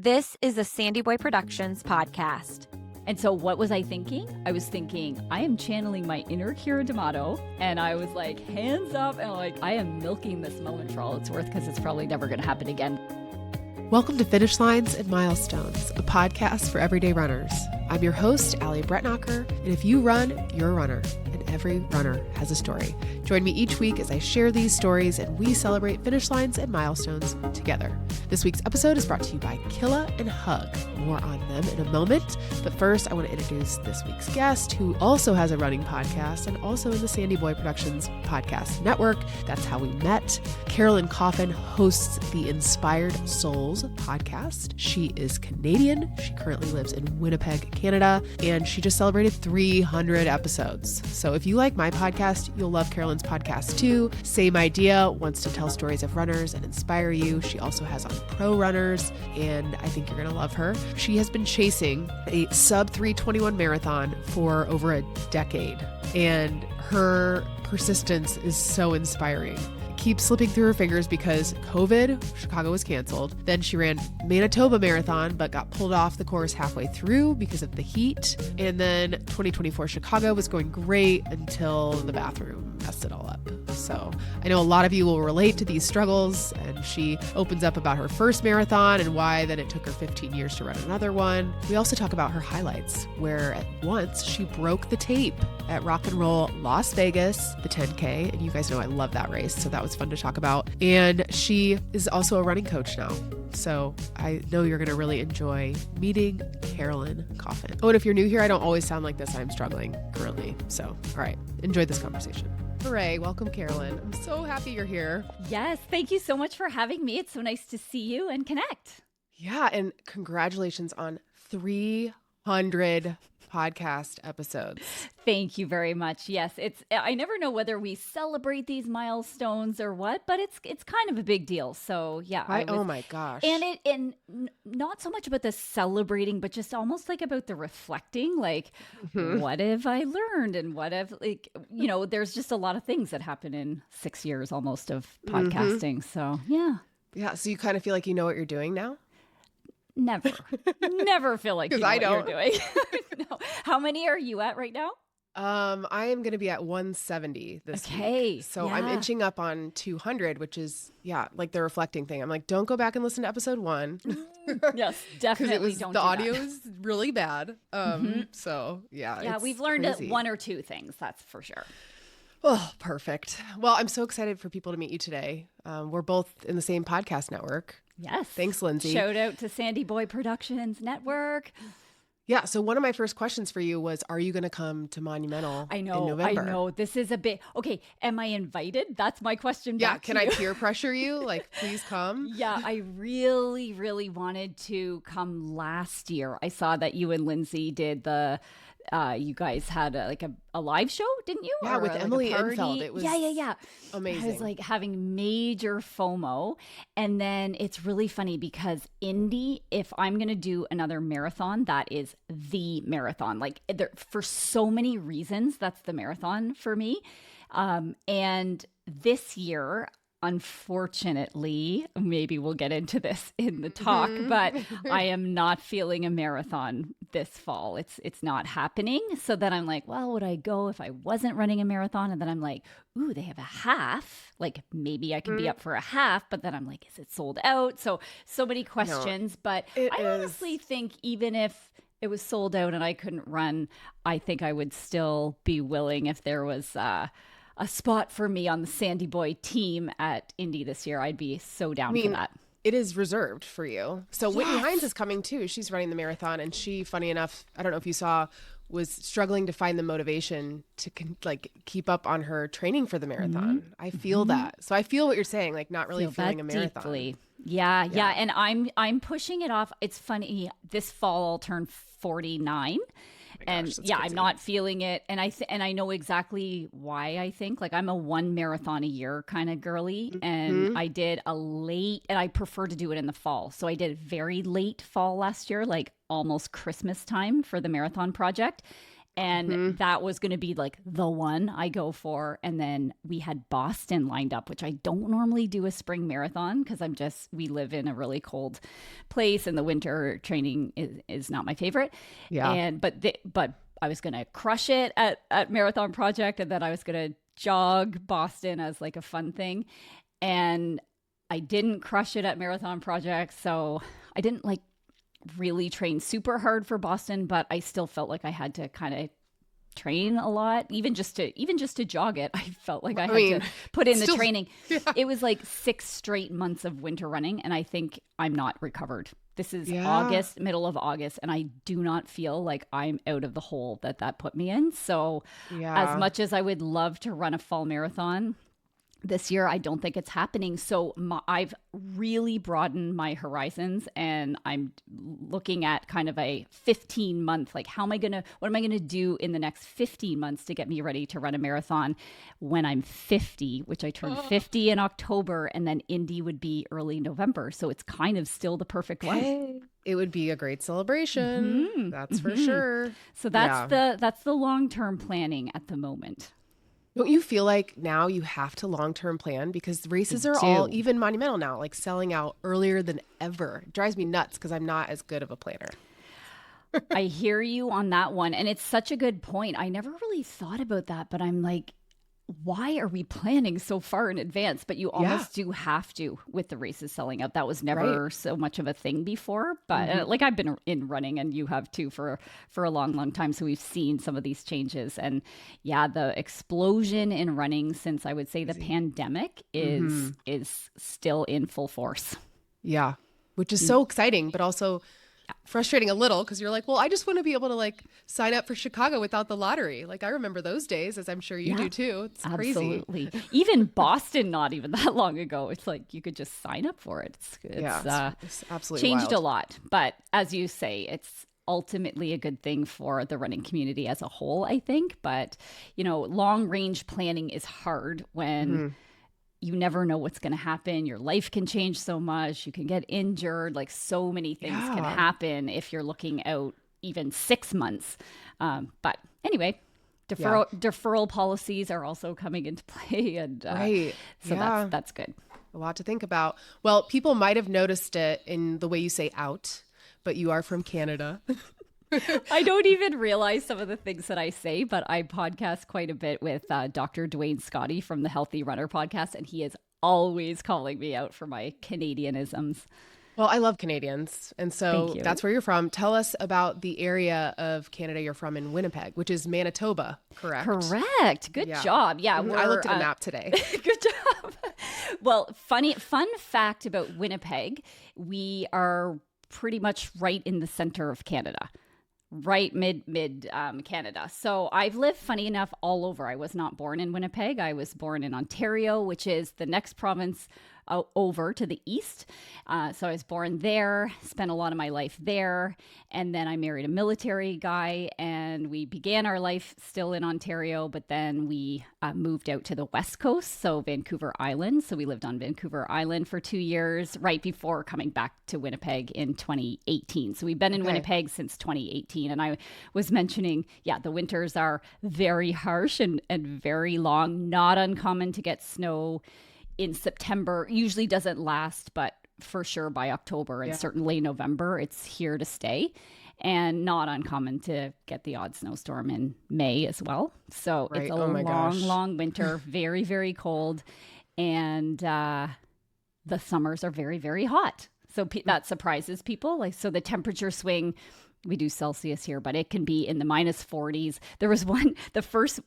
This is a SandyBoy Productions podcast. And so what was I thinking? I was thinking, I am channeling my inner Kira D'Amato, and I was like, hands up, and like, I am milking this moment for all it's worth because it's probably never going to happen again. Welcome to Finish Lines and Milestones, a podcast for everyday runners. I'm your host, Allie Bretnacher, and if you run, you're a runner, and every runner has a story. Join me each week as I share these stories and we celebrate finish lines and milestones together. This week's episode is brought to you by Kila and Huug. More on them in a moment, but first I want to introduce this week's guest, who also has a running podcast and also in the SandyBoy Productions podcast network. That's how we met. Carolyn Coffin hosts the Inspired Souls podcast. She is Canadian. She currently lives in Winnipeg, Canada, and she just celebrated 300 episodes. So if you like my podcast, you'll love Carolyn's podcast too. Same idea, wants to tell stories of runners and inspire you. She also has on pro runners, and I think you're going to love her. She has been chasing a sub 321 marathon for over a decade, and her persistence is so inspiring. Keeps slipping through her fingers because COVID, Chicago was canceled. Then she ran Manitoba marathon, but got pulled off the course halfway through because of the heat. And then 2024 Chicago was going great until the bathroom messed it all up. So I know a lot of you will relate to these struggles, and she opens up about her first marathon and why then it took her 15 years to run another one. We also talk about her highlights, where at once she broke the tape at Rock and Roll Las Vegas, the 10K, and you guys know I love that race, so that was fun to talk about. And she is also a running coach now. So I know you're going to really enjoy meeting Carolyn Coffin. Oh, and if you're new here, I don't always sound like this. I'm struggling currently. So, all right, enjoy this conversation. Hooray, welcome Carolyn. I'm so happy you're here. Yes, thank you so much for having me. It's so nice to see you and connect. Yeah, and congratulations on 300 podcast episodes. Thank you very much. Yes, I never know whether we celebrate these milestones or what, but it's kind of a big deal. So yeah. Oh my gosh. And not so much about the celebrating, but just almost like about the reflecting, like what have I learned, and what have, like, you know, there's just a lot of things that happen in 6 years almost of podcasting. So yeah. Yeah. So you kind of feel like you know what you're doing now? Never feel like you know I what don't. you're doing. No. How many are you at right now? I am going to be at 170 this week. So yeah. I'm inching up on 200, which is, like the reflecting thing. I'm like, don't go back and listen to episode 1. Yes, definitely don't. The do audio that. is really bad. So yeah. Yeah, it's we've learned crazy. one or two things, that's for sure. Oh, perfect. Well, I'm so excited for people to meet you today. We're both in the same podcast network. Yes. Thanks, Lindsay. Shout out to SandyBoy Productions Network. Yeah. So one of my first questions for you was, are you going to come to Monumental in November? I know. This is a bit... Okay, am I invited? That's my question back can to I you. peer pressure you? Like, please come. Yeah, I really, really wanted to come last year. I saw that you and Lindsay did the... you guys had a live show, didn't you? Yeah, or with Emily a party? Enfeld. It was yeah. amazing. I was like having major FOMO. And then it's really funny because Indy, if I'm going to do another marathon, that is the marathon. Like for so many reasons, that's the marathon for me. And this year, unfortunately, maybe we'll get into this in the talk, but I am not feeling a marathon this fall. It's not happening. So then I'm like, well, would I go if I wasn't running a marathon? And then I'm like, ooh, they have a half. Like maybe I can be up for a half, but then I'm like, is it sold out? So many questions. But I honestly think even if it was sold out and I couldn't run, I think I would still be willing if there was a spot for me on the SandyBoy team at Indy this year. I'd be so down for that. It is reserved for you. So Whitney Hines is coming too. She's running the marathon, and she, funny enough, I don't know if you saw, was struggling to find the motivation to keep up on her training for the marathon. I feel that. So I feel what you're saying, like not really feeling a marathon. Deeply. Yeah. And I'm pushing it off. It's funny. This fall I'll turn 49. And crazy. I'm not feeling it. And I know exactly why. I think like I'm a one marathon a year kind of girly. And I did a late, and I prefer to do it in the fall. So I did very late fall last year, like almost Christmas time for the marathon project. And that was going to be like the one I go for. And then we had Boston lined up, which I don't normally do a spring marathon because we live in a really cold place and the winter training is not my favorite. Yeah. But I was going to crush it at Marathon Project, and then I was going to jog Boston as like a fun thing. And I didn't crush it at Marathon Project. So I didn't like really train super hard for Boston, but I still felt like I had to kind of train a lot, even just to jog it. I felt like I had to put in the training. Yeah. It was like 6 straight months of winter running, and I think I'm not recovered. This is August, middle of August, and I do not feel like I'm out of the hole that put me in. So as much as I would love to run a fall marathon this year, I don't think it's happening. So I've really broadened my horizons, and I'm looking at kind of a 15-month, like what am I going to do in the next 15 months to get me ready to run a marathon when I'm 50, which I turned 50 in October, and then Indy would be early November. So it's kind of still the perfect one. It would be a great celebration. That's for sure. So that's the long-term planning at the moment. Don't you feel like now you have to long-term plan because races are all even monumental now, like selling out earlier than ever? It drives me nuts because I'm not as good of a planner. I hear you on that one. And it's such a good point. I never really thought about that, but I'm like, why are we planning so far in advance? But you almost do have to with the races selling out. That was never so much of a thing before. But like I've been in running, and you have too for a long, long time. So we've seen some of these changes. And the explosion in running since I would say the pandemic is still in full force. Yeah. Which is so exciting, but also frustrating a little because you're like, well, I just want to be able to like sign up for Chicago without the lottery. Like I remember those days, as I'm sure you do too. It's absolutely crazy. Even Boston, not even that long ago, it's like you could just sign up for it. It's absolutely changed wild. A lot. But as you say, it's ultimately a good thing for the running community as a whole, I think. But, long range planning is hard when you never know what's going to happen. Your life can change so much. You can get injured. Like so many things can happen if you're looking out even 6 months. But anyway, deferral policies are also coming into play. And so that's good. A lot to think about. Well, people might have noticed it in the way you say out, but you are from Canada. I don't even realize some of the things that I say, but I podcast quite a bit with Dr. Dwayne Scotty from the Healthy Runner podcast, and he is always calling me out for my Canadianisms. Well, I love Canadians, and so that's where you're from. Tell us about the area of Canada you're from in Winnipeg, which is Manitoba, correct? Correct. Good job. Yeah, I looked at a map today. Good job. Well, fun fact about Winnipeg, we are pretty much right in the center of Canada. Right mid Canada. So I've lived, funny enough, all over. I was not born in Winnipeg. I was born in Ontario, which is the next province over to the east. So I was born there, spent a lot of my life there. And then I married a military guy, and we began our life still in Ontario, but then we moved out to the West Coast, so Vancouver Island. So we lived on Vancouver Island for 2 years, right before coming back to Winnipeg in 2018. So we've been in Winnipeg since 2018. And I was mentioning, the winters are very harsh and very long, not uncommon to get snow in September. Usually doesn't last, but for sure by October and certainly November, it's here to stay. And not uncommon to get the odd snowstorm in May as well. So it's a long winter, very, very cold. And the summers are very, very hot. So that surprises people. So the temperature swing, we do Celsius here, but it can be in the minus 40s. There was the first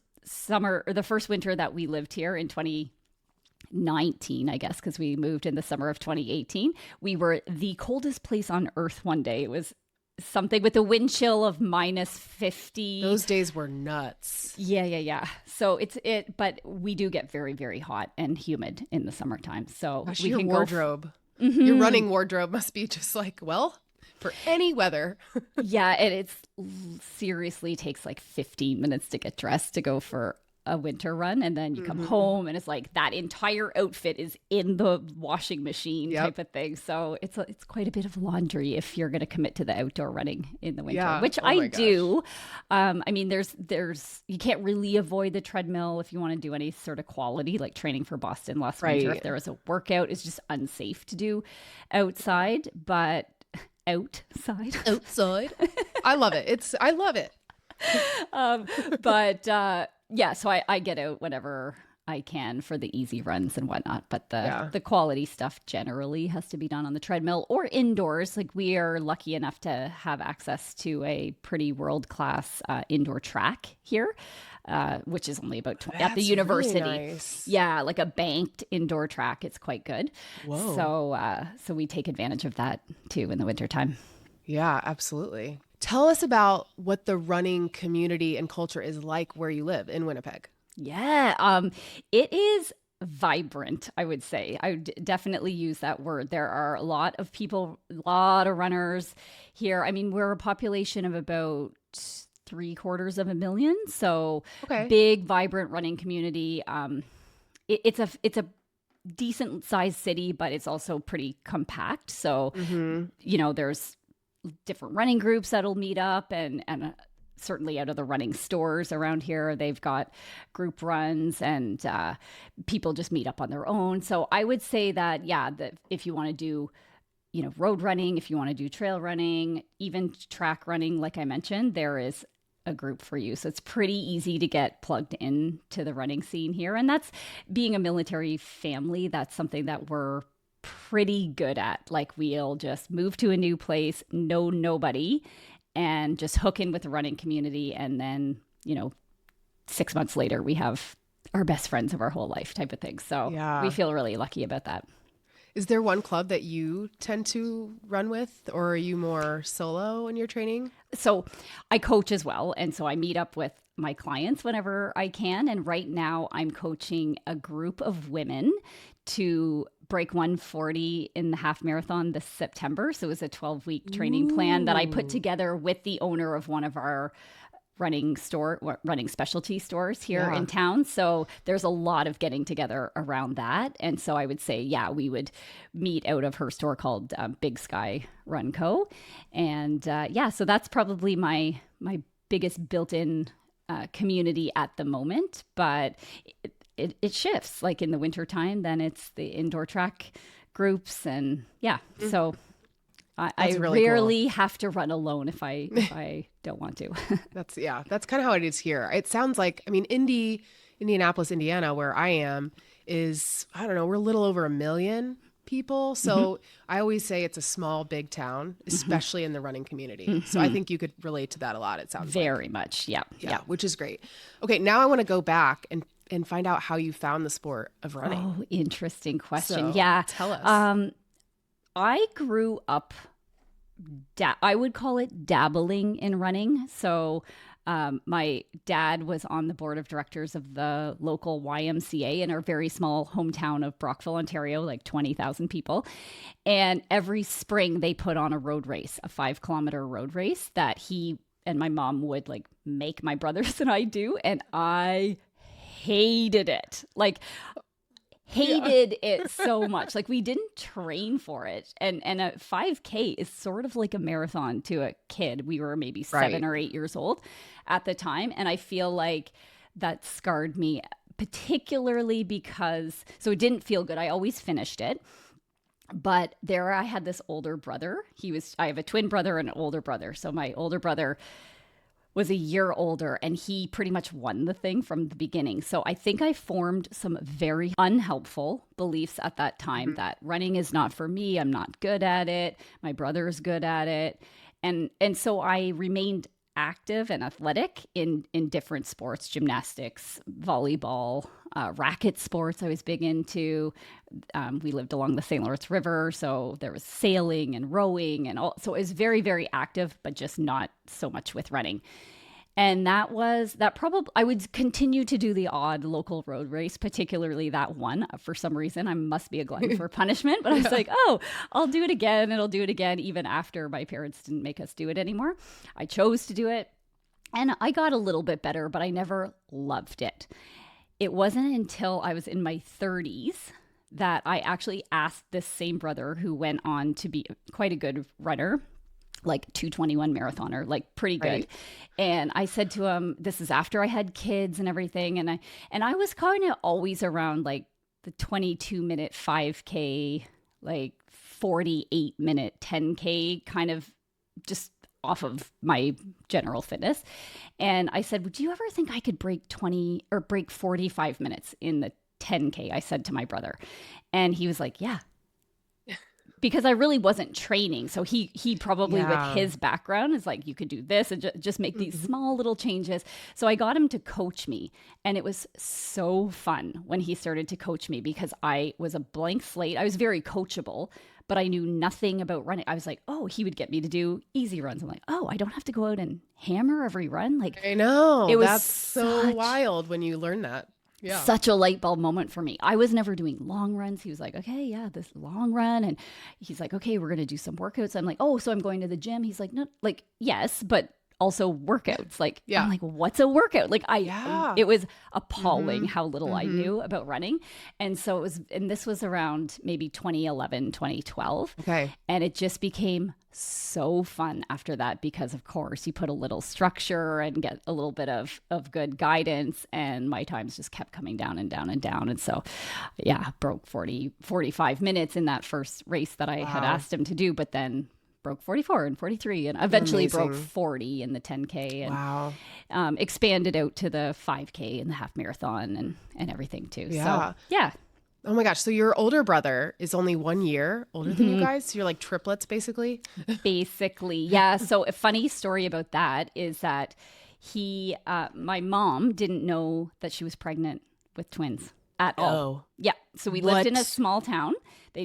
winter that we lived here in 2019, I guess, because we moved in the summer of 2018. We were the coldest place on earth one day. It was something with a wind chill of minus 50. Those days were nuts. Yeah. So but we do get very, very hot and humid in the summertime. So gosh, your wardrobe, your running wardrobe must be just like, for any weather. Yeah, and it's seriously takes like 15 minutes to get dressed to go for a winter run, and then you come home and it's like that entire outfit is in the washing machine type of thing. So it's quite a bit of laundry if you're going to commit to the outdoor running in the winter, which I do. I mean, there's you can't really avoid the treadmill if you want to do any sort of quality, like training for Boston last winter. If there was a workout, it's just unsafe to do outside, but outside. I love it. I love it. So I get out whenever I can for the easy runs and whatnot, but the quality stuff generally has to be done on the treadmill or indoors. Like, we are lucky enough to have access to a pretty world-class indoor track here, which is only about at the university. Really nice. Yeah, like a banked indoor track. It's quite good. Whoa. So we take advantage of that too in the wintertime. Yeah, absolutely. Tell us about what the running community and culture is like where you live in Winnipeg. Yeah, it is vibrant, I would say. I would definitely use that word. There are a lot of people, a lot of runners here. I mean, we're a population of about 750,000, so big, vibrant running community. It's a decent sized city, but it's also pretty compact. So, there's different running groups that'll meet up, and certainly out of the running stores around here, they've got group runs, and people just meet up on their own. So I would say that, that if you want to do, road running, if you want to do trail running, even track running, like I mentioned, there is a group for you. So it's pretty easy to get plugged into the running scene here. And that's, being a military family, that's something that we're pretty good at. Like, we'll just move to a new place, know nobody, and just hook in with the running community. And then, 6 months later, we have our best friends of our whole life type of thing. So we feel really lucky about that. Is there one club that you tend to run with, or are you more solo in your training? So I coach as well. And so I meet up with my clients whenever I can. And right now I'm coaching a group of women to break 140 in the half marathon this September. So it was a 12-week training plan that I put together with the owner of one of our running specialty stores here in town. So there's a lot of getting together around that. And so I would say, we would meet out of her store called Big Sky Run Co. And so that's probably my biggest built-in community at the moment. But it shifts. Like in the wintertime, then it's the indoor track groups. And so I really rarely have to run alone if I don't want to. That's kind of how it is here. It sounds like, Indianapolis, Indiana, where I am, is, we're a little over 1 million people. So I always say it's a small, big town, especially in the running community. So I think you could relate to that a lot, it sounds very much. Yeah, which is great. Okay, now I want to go back and find out how you found the sport of running. Oh, interesting question. So, tell us. I grew up, I would call it dabbling in running. So my dad was on the board of directors of the local YMCA in our very small hometown of Brockville, Ontario, like 20,000 people. And every spring they put on a road race, a 5-kilometer road race that he and my mom would like make my brothers and I do. And I hated it. Hated it so much. Like, we didn't train for it. And a 5K is sort of like a marathon to a kid. We were maybe 7 or 8 years old at the time. And I feel like that scarred me, particularly because, so it didn't feel good. I always finished it. But there I had this older brother. I have a twin brother and an older brother. So my older brother was a year older, and he pretty much won the thing from the beginning. So I think I formed some very unhelpful beliefs at that time that running is not for me. I'm not good at it. My brother is good at it. And so I remained active and athletic in different sports, gymnastics, volleyball, racket sports I was big into. We lived along the St. Lawrence River, so there was sailing and rowing and all. So it was very, very active, but just not so much with running. And that probably, I would continue to do the odd local road race, particularly that one. For some reason, I must be a glutton for punishment, but I was like, I'll do it again, and I'll do it again, even after my parents didn't make us do it anymore. I chose to do it. And I got a little bit better, but I never loved it. It wasn't until I was in my 30s that I actually asked this same brother, who went on to be quite a good runner, like 2:21 marathoner, like pretty good. Right. And I said to him, this is after I had kids and everything. And I was kind of always around like the 22-minute 5K, like 48-minute 10K, kind of just off of my general fitness. And I said, would you ever think I could break 45 minutes in the 10K? I said to my brother. And he was like, yeah. Because I really wasn't training. So he probably with his background is like, you could do this and just make these small little changes. So I got him to coach me. And it was so fun when he started to coach me, because I was a blank slate. I was very coachable, but I knew nothing about running. I was like, oh, he would get me to do easy runs. I'm like, oh, I don't have to go out and hammer every run. Like, I know. It was That's so wild when you learn that. Yeah. Such a light bulb moment for me. I was never doing long runs. He was like, okay, yeah, this long run. And he's like, okay, we're going to do some workouts. I'm like, oh, so I'm going to the gym. He's like, no, like, yes, but also workouts. Like, I'm like, what's a workout? Like it was appalling how little I knew about running. And so this was around maybe 2011, 2012. Okay. And it just became so fun after that, because of course you put a little structure and get a little bit of good guidance, and my times just kept coming down and down and down. And so broke 45 minutes in that first race that I had asked him to do, but then broke 44 and 43 and eventually broke 40 in the 10K and expanded out to the 5K and the half marathon and everything too. Yeah. So yeah. Oh my gosh. So your older brother is only 1 year older than you guys. So you're like triplets basically. Basically. Yeah. So a funny story about that is that my mom didn't know that she was pregnant with twins at all. Oh. Yeah. So we lived in a small town. They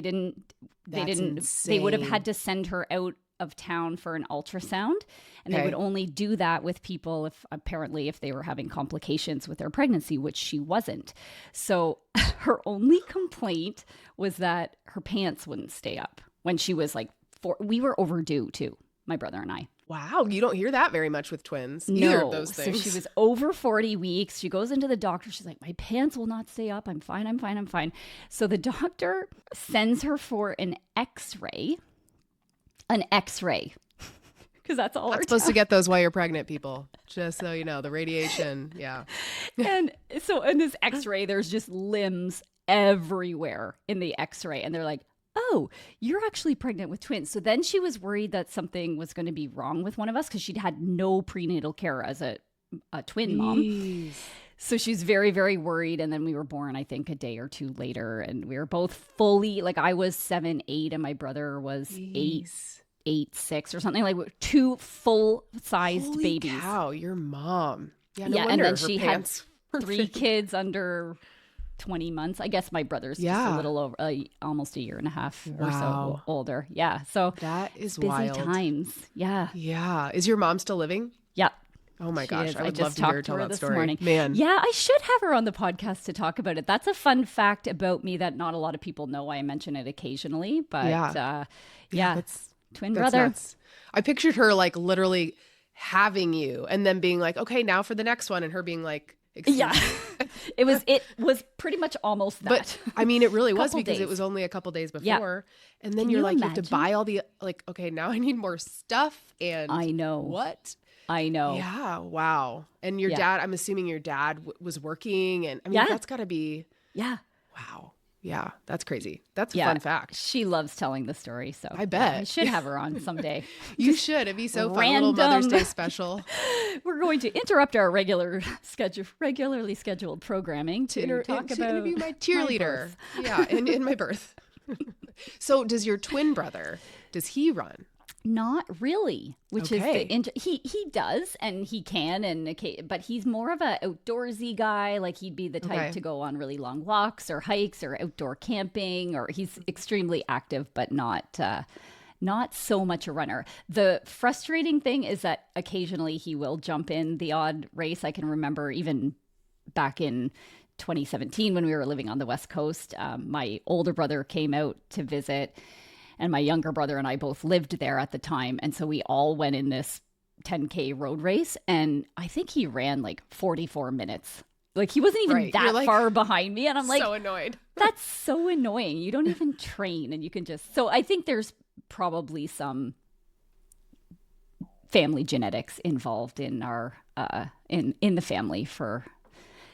would have had to send her out of town for an ultrasound, and they would only do that with people if they were having complications with their pregnancy, which she wasn't. So her only complaint was that her pants wouldn't stay up when she was like 4. We were overdue too, my brother and I. Wow, you don't hear that very much with twins. Either of those things. So she was over 40 weeks. She goes into the doctor. She's like, my pants will not stay up. I'm fine. So the doctor sends her for an X-ray. Because that's all Not supposed to get those while you're pregnant, people. Just so you know, the radiation. Yeah. And so in this X-ray, there's just limbs everywhere in the X-ray. And they're like, oh, you're actually pregnant with twins. So then she was worried that something was going to be wrong with one of us, because she'd had no prenatal care as a twin mom. So she's very, very worried. And then we were born, I think, a day or two later. And we were both fully, like I was 7, 8, and my brother was 8, 6 or something, like 2 full-sized babies. Holy cow, your mom. Yeah, no and wonder then her she pants had 3 kids under 20 months. I guess my brother's just a little over, almost a year and a half or so older. Yeah. So that is busy wild. Times. Yeah. Yeah. Is your mom still living? Yeah. Oh my gosh. I would just love to hear her talked tell to her that this story. morning. Man. Yeah, I should have her on the podcast to talk about it. That's a fun fact about me that not a lot of people know. I mention it occasionally, but that's twin brother. Nuts. I pictured her like literally having you and then being like, okay, now for the next one. And her being like, yeah. It was pretty much almost that. But I mean, it really was, because days. it was only a couple days before. Yeah. And then you're like, you have to buy all the, like, okay, now I need more stuff. And I know. What? I know. Yeah. Wow. And your dad, I'm assuming your dad was working. And I mean, that's got to be. Yeah. Wow. Yeah. That's crazy. That's a fun fact. She loves telling the story. So I bet. I should have her on someday. You should. It'd be so fun. A little Mother's Day special. We're going to interrupt our regularly scheduled programming to talk about interview my cheerleader. In my birth. So does your twin brother, does he run? Not really, which is he does and he can, but he's more of a outdoorsy guy. Like he'd be the type to go on really long walks or hikes or outdoor camping, or he's extremely active, but not so much a runner. The frustrating thing is that occasionally he will jump in the odd race. I can remember even back in 2017 when we were living on the West Coast, my older brother came out to visit, and my younger brother and I both lived there at the time. And so we all went in this 10K road race. And I think he ran like 44 minutes. Like he wasn't even Right. that You're like, far behind me. And I'm like, so annoyed. that's so annoying. You don't even train and you can just, so I think there's probably some family genetics involved in our, in the family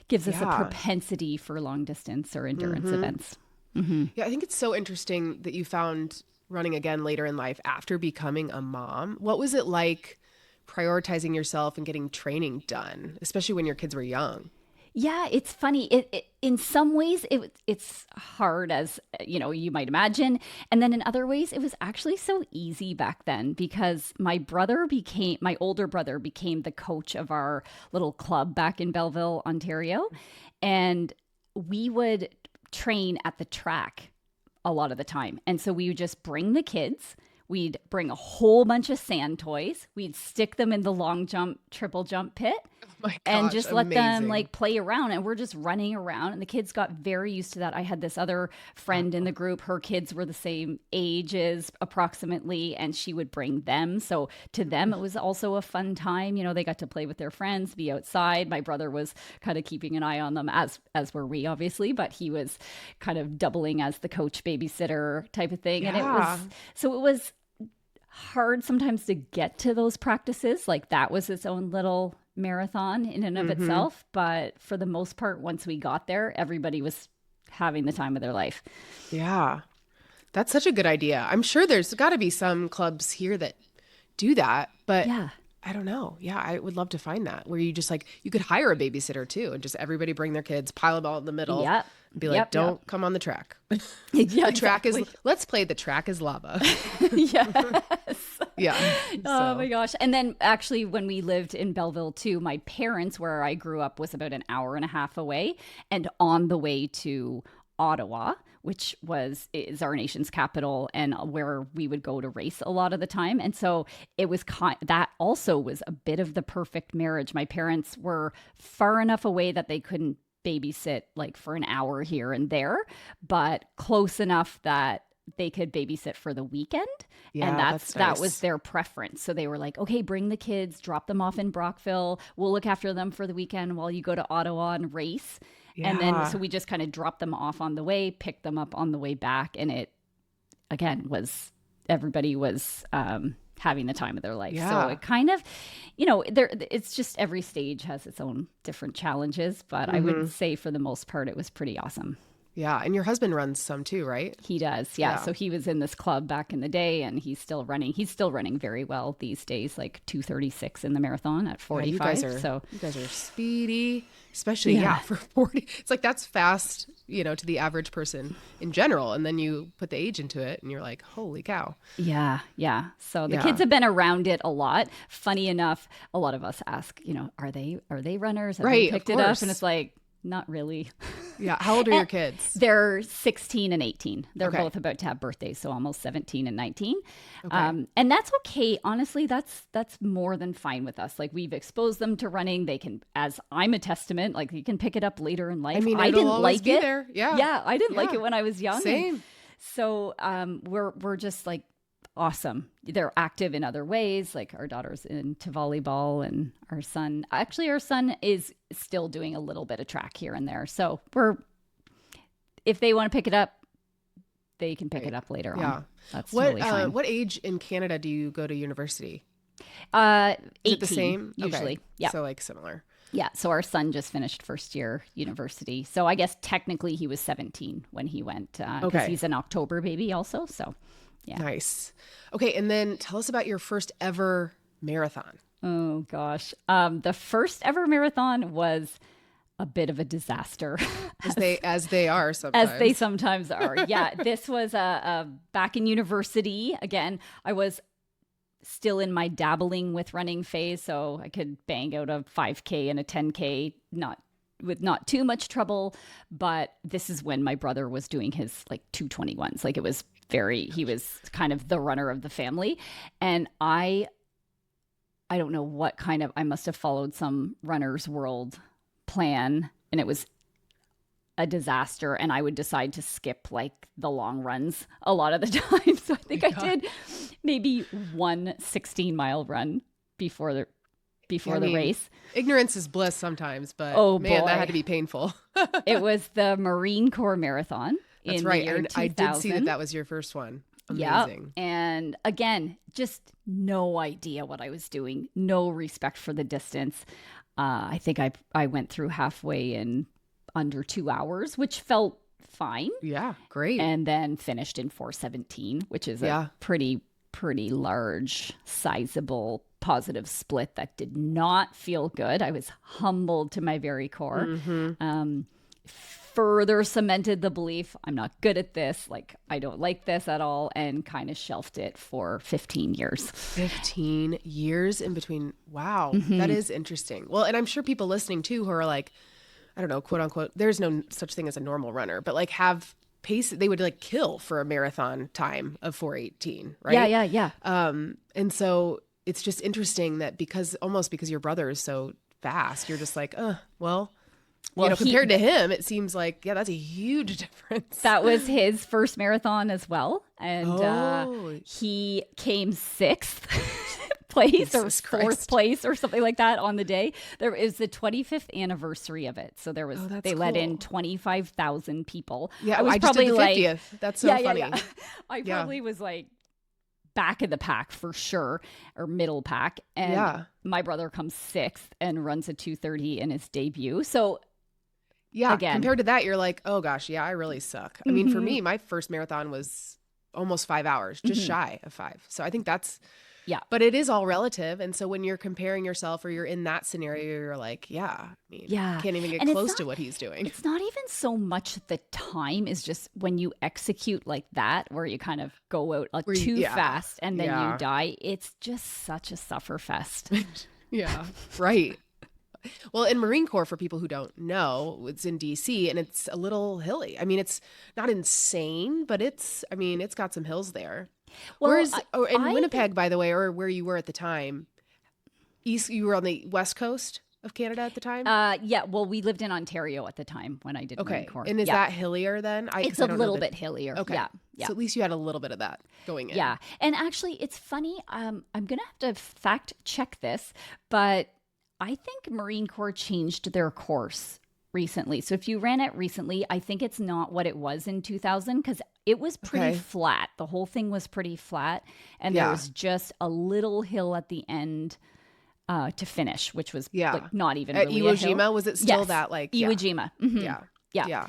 gives us a propensity for long distance or endurance events. Yeah, I think it's so interesting that you found running again later in life after becoming a mom. What was it like prioritizing yourself and getting training done, especially when your kids were young? Yeah, it's funny. In some ways, it's hard, as you might imagine, and then in other ways, it was actually so easy back then because my older brother became the coach of our little club back in Belleville, Ontario, and we would train at the track a lot of the time, and so we would just bring the kids. We'd bring a whole bunch of sand toys. We'd stick them in the long jump, triple jump pit and just let them like play around. And we're just running around. And the kids got very used to that. I had this other friend in the group. Her kids were the same ages approximately, and she would bring them. So to them, it was also a fun time. They got to play with their friends, be outside. My brother was kind of keeping an eye on them, as were we, obviously, but he was kind of doubling as the coach babysitter type of thing. And it was hard sometimes to get to those practices. Like that was its own little marathon in and of itself. But for the most part, once we got there, everybody was having the time of their life. Yeah. That's such a good idea. I'm sure there's got to be some clubs here that do that, but I don't know. Yeah, I would love to find that where you just you could hire a babysitter too and just everybody bring their kids, pile them all in the middle. Yep. Be like, don't come on the track. Yeah, track is, let's play the track is lava. Yes. Yeah. Oh my gosh. And then actually when we lived in Belleville too, my parents, where I grew up, was about an hour and a half away, and on the way to Ottawa, which is our nation's capital and where we would go to race a lot of the time. And so it was that also was a bit of the perfect marriage. My parents were far enough away that they couldn't babysit like for an hour here and there, but close enough that they could babysit for the weekend. Yeah, and that's nice. That was their preference. So they were like, okay, bring the kids, drop them off in Brockville. We'll look after them for the weekend while you go to Ottawa and race. Yeah. And then, so we just kind of dropped them off on the way, picked them up on the way back. And it, again, everybody was having the time of their life. Yeah. So it kind of, it's just every stage has its own different challenges. But I would say for the most part, it was pretty awesome. Yeah. And your husband runs some too, right? He does. Yeah. So he was in this club back in the day and he's still running. He's still running very well these days, like 2:36 in the marathon at 45. You guys are speedy, especially for 40. It's like that's fast, to the average person in general. And then you put the age into it and you're like, holy cow. Yeah. Yeah. So the kids have been around it a lot. Funny enough, a lot of us ask, are they runners? Have they picked it up? And it's like, not really. Yeah. How old are your kids? They're 16 and 18. They're both about to have birthdays, so almost 17 and 19. Okay. And that's okay. Honestly, that's more than fine with us. Like we've exposed them to running. They can, as I'm a testament, like you can pick it up later in life. I mean, I didn't like it. There. Yeah. Yeah. I didn't like it when I was young. Same. So we're just like, awesome. They're active in other ways. Like our daughter's into volleyball and our son is still doing a little bit of track here and there. So if they want to pick it up, they can pick it up later on. That's totally fine. What age in Canada do you go to university? 18, is it the same? Usually. Okay. Yeah. So like similar. Yeah. So our son just finished first year university. So I guess technically he was 17 when he went, because he's an October baby also. So yeah. Nice. Okay. And then tell us about your first ever marathon. Oh, gosh. The first ever marathon was a bit of a disaster. As they are sometimes. As they sometimes are. Yeah. This was back in university. Again, I was still in my dabbling with running phase. So I could bang out a 5K and a 10K, with not too much trouble. But this is when my brother was doing his like 221s. Like he was kind of the runner of the family. And I don't know what I must have followed some runner's world plan, and it was a disaster. And I would decide to skip like the long runs a lot of the time. So I think I did maybe one 16-mile run before the race. Ignorance is bliss sometimes, but man, boy. that had to be painful. It was the Marine Corps Marathon. That's in right. The year 2000. I did see that was your first one. Amazing. Yeah. And again, just no idea what I was doing. No respect for the distance. I think I went through halfway in under 2 hours, which felt fine. Yeah, great. And then finished in 4:17, which is a pretty large, sizable, positive split that did not feel good. I was humbled to my very core. Mm-hmm. Further cemented the belief I'm not good at this. Like, I don't like this at all, and kind of shelved it for 15 years. 15 years in between. Wow. Mm-hmm. That is interesting. Well, and I'm sure people listening too who are like, I don't know, quote unquote, there's no such thing as a normal runner, but like have pace, they would like kill for a marathon time of 4:18, right? Yeah. And so it's just interesting that because your brother is so fast, you're just like, well, compared to him, it seems like, that's a huge difference. That was his first marathon as well. And he came 6th place or 4th place or something like that on the day. There is the 25th anniversary of it. So there was, they let in 25,000 people. Yeah, I was I probably just did the 50th. That's so funny. Yeah. I probably was like back of the pack for sure, or middle pack. And my brother comes 6th and runs a 2:30 in his debut. So again, compared to that, you're like, oh gosh, I really suck. I mean, for me, my first marathon was almost 5 hours, just shy of 5. So I think that's, but it is all relative. And so when you're comparing yourself or you're in that scenario, you're like, can't even get close to what he's doing. It's not even so much the time, is just when you execute like that, where you kind of go out too fast and then you die. It's just such a sufferfest. Yeah, right. Well, in Marine Corps, for people who don't know, it's in DC and it's a little hilly. I mean, it's not insane, but it's got some hills there. Well, in Winnipeg, by the way, or where you were at the time, you were on the west coast of Canada at the time? Well, we lived in Ontario at the time when I did Marine Corps. And is that hillier then? It's a little bit hillier. Okay. Yeah. So at least you had a little bit of that going in. Yeah. And actually, it's funny. I'm going to have to fact check this, but I think Marine Corps changed their course recently. So if you ran it recently, I think it's not what it was in 2000, because it was pretty flat. The whole thing was pretty flat. And there was just a little hill at the end to finish, which was like not even at really Iwo a hill. Jima, was it still that like Iwo Jima? Mm-hmm. Yeah.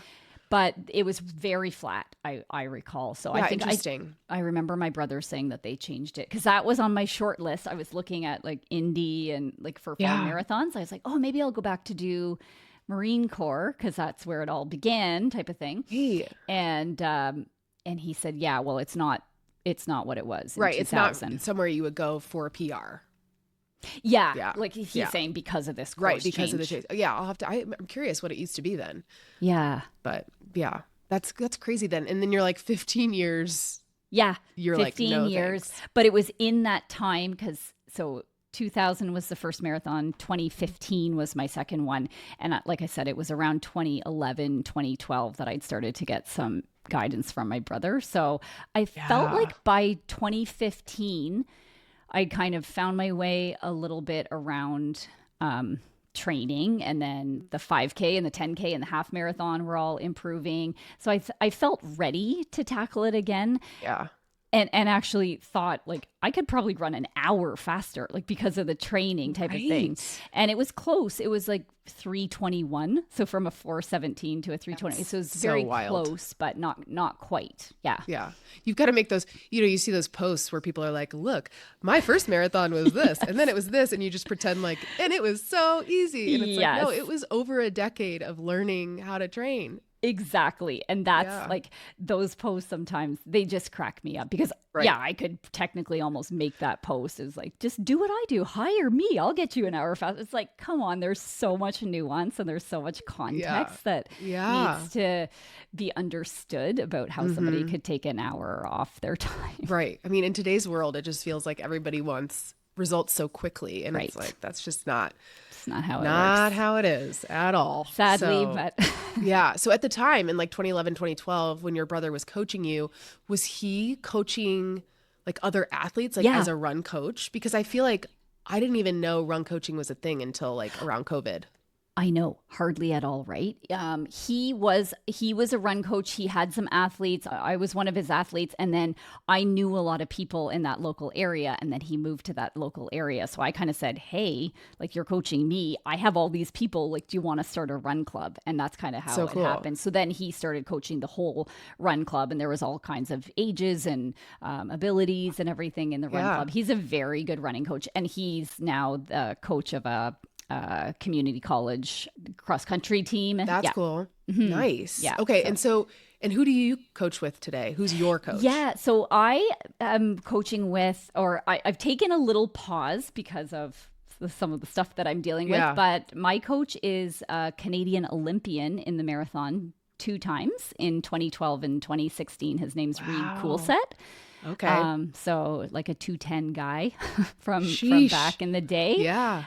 But it was very flat, I recall. So I think interesting. I remember my brother saying that they changed it, because that was on my short list. I was looking at like Indy and like for fall marathons. I was like, oh, maybe I'll go back to do Marine Corps, because that's where it all began, type of thing. Hey. And he said, well, it's not what it was in 2000. It's not somewhere you would go for a PR. Yeah. Like he's saying because of this course right, because change. of the change. Yeah, I'll have to. I'm curious what it used to be then. Yeah, but that's crazy then. And then you're like 15 years. Yeah, you're 15 like, no years. thanks. But it was in that time, because 2000 was the first marathon. 2015 was my second one, and like I said, it was around 2011, 2012 that I'd started to get some guidance from my brother. So I felt like by 2015. I kind of found my way a little bit around training, and then the 5K and the 10K and the half marathon were all improving. So I felt ready to tackle it again. Yeah. And actually thought like I could probably run an hour faster, like because of the training type of thing. And it was close. It was like 3:21. So from a 4:17 to a 3:20. So it was very close, but not quite. Yeah. Yeah. You've got to make those, you see those posts where people are like, look, my first marathon was this, and then it was this, and you just pretend like, and it was so easy. And it's like, no, it was over a decade of learning how to train. Exactly. And that's like those posts sometimes they just crack me up, because I could technically almost make that post as like, just do what I do, hire me, I'll get you an hour fast. It's like, come on, there's so much nuance and there's so much context that needs to be understood about how somebody could take an hour off their time. Right. I mean, in today's world, it just feels like everybody wants results so quickly, and it's like, that's just not how it not works. How it is at all, sadly. But so at the time in like 2011, 2012, when your brother was coaching you, was he coaching like other athletes, like as a run coach? Because I feel like I didn't even know run coaching was a thing until like around COVID. I know, hardly at all, right? He was a run coach. He had some athletes. I was one of his athletes, and then I knew a lot of people in that local area, and then he moved to that local area. So I kind of said, "Hey, like you're coaching me. I have all these people. Like, do you want to start a run club?" And that's kind of how it happened. So then he started coaching the whole run club, and there was all kinds of ages and abilities and everything in the run club. He's a very good running coach, and he's now the coach of a community college cross country team. That's cool. Mm-hmm. Nice. Yeah. Okay. And who do you coach with today? Who's your coach? Yeah. So I am coaching with, or I've taken a little pause because of some of the stuff that I'm dealing with, but my coach is a Canadian Olympian in the marathon 2 times in 2012 and 2016. His name's Reed Coolset. Okay. So like a 210 guy from back in the day. Yeah.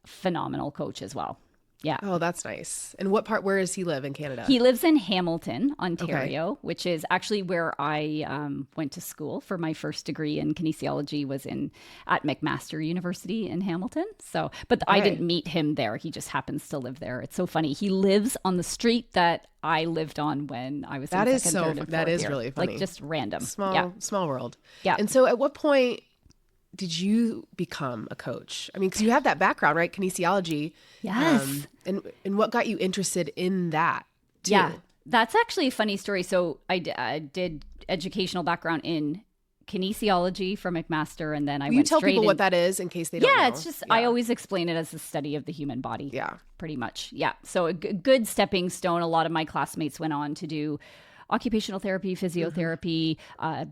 Phenomenal coach as well. Yeah. Oh, that's nice. And where does he live in Canada? He lives in Hamilton, Ontario, which is actually where I went to school for my first degree in kinesiology was at McMaster University in Hamilton. So, but I didn't meet him there. He just happens to live there. It's so funny. He lives on the street that I lived on when I was in second, third, and fourth that is year. really funny. Like just random. Small world. Yeah. And so at what point did you become a coach? I mean, because you have that background, right? Kinesiology. Yes. And what got you interested in that too? Yeah, that's actually a funny story. So I did educational background in kinesiology from McMaster, and then I went straight. You tell people what that is in case they don't know. Yeah, it's just I always explain it as the study of the human body. Yeah, pretty much. Yeah, so a good stepping stone. A lot of my classmates went on to do occupational therapy, physiotherapy,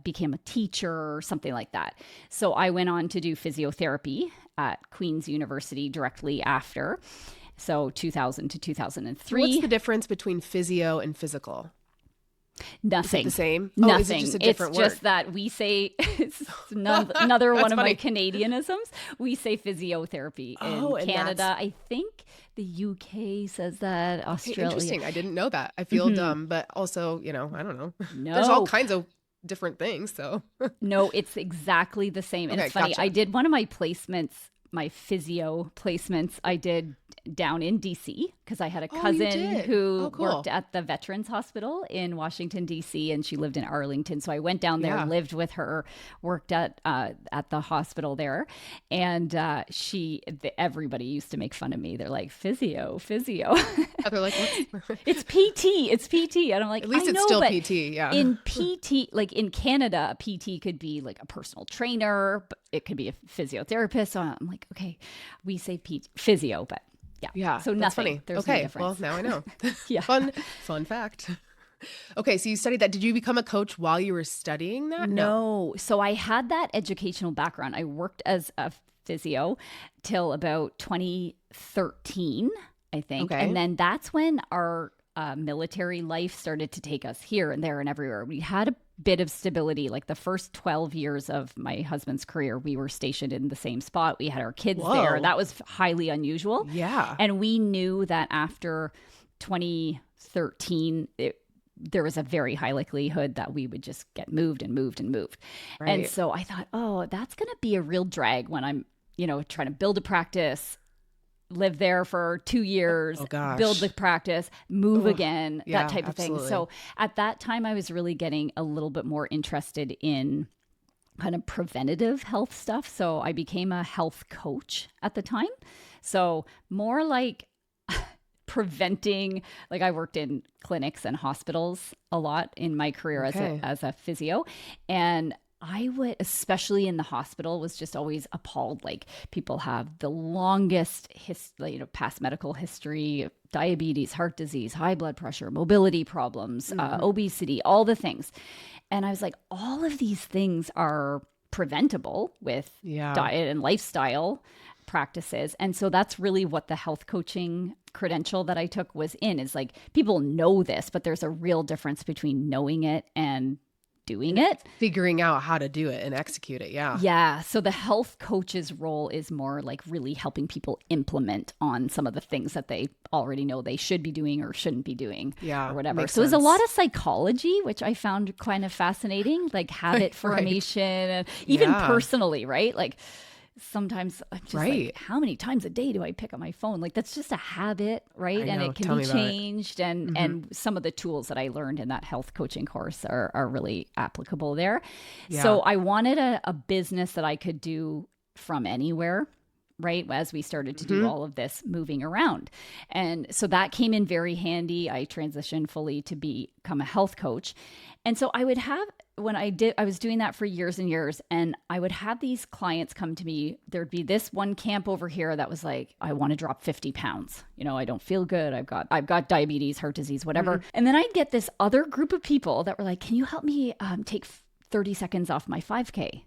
became a teacher, something like that. So I went on to do physiotherapy at Queen's University directly after. So 2000 to 2003. What's the difference between physio and physical? Nothing. Is it the same? Nothing. Oh, is it just a different word? It's just that we say, it's another one of my Canadianisms. We say physiotherapy in Canada. I think the UK says that. Australia. Interesting. I didn't know that. I feel dumb, but also, I don't know. No. There's all kinds of different things. So no, it's exactly the same. And it's funny. Gotcha. I did one of my placements, my physio placements, I did down in DC because I had a cousin who worked at the Veterans Hospital in Washington, DC, and she lived in Arlington. So I went down there, lived with her, worked at the hospital there. And everybody used to make fun of me. They're like, physio. They're like, it's PT. And I'm like, at least it's still PT. Yeah. In PT, like in Canada, a PT could be like a personal trainer, but it could be a physiotherapist. So I'm like, okay, we say physio, but yeah. So nothing. Funny. There's no difference. Well, now I know. Yeah. Fun fact. Okay, so you studied that. Did you become a coach while you were studying that? No. So I had that educational background. I worked as a physio till about 2013, I think. Okay. And then that's when our military life started to take us here and there and everywhere. We had a bit of stability. Like the first 12 years of my husband's career, we were stationed in the same spot. We had our kids there. That was highly unusual. Yeah. And we knew that after 2013, there was a very high likelihood that we would just get moved. Right. And so I thought, that's going to be a real drag when I'm, trying to build a practice, live there for 2 years, build the practice, move again, that type of thing. So at that time, I was really getting a little bit more interested in kind of preventative health stuff. So I became a health coach at the time. So more like preventing, like I worked in clinics and hospitals a lot in my career as a physio. And I would, especially in the hospital, was just always appalled. Like people have the longest past medical history, diabetes, heart disease, high blood pressure, mobility problems, obesity, all the things. And I was like, all of these things are preventable with diet and lifestyle practices. And so that's really what the health coaching credential that I took was in, is like, people know this, but there's a real difference between knowing it and doing it, figuring out how to do it and execute it. Yeah. So the health coach's role is more like really helping people implement on some of the things that they already know they should be doing or shouldn't be doing, or whatever. So there's a lot of psychology, which I found kind of fascinating, like habit formation, and even personally, right? Like sometimes I'm just Right. like, how many times a day do I pick up my phone? Like that's just a habit, right? I And know. it can Tell be me about it. changed. And some of the tools that I learned in that health coaching course are really applicable there. Yeah. So I wanted a business that I could do from anywhere, right? As we started to do all of this moving around. And so that came in very handy. I transitioned fully to become a health coach. And so I would have, I was doing that for years and years, and I would have these clients come to me. There'd be this one camp over here that was like, I want to drop 50 pounds. You know, I don't feel good. I've got diabetes, heart disease, whatever. And then I'd get this other group of people that were like, can you help me take 30 seconds off my 5K?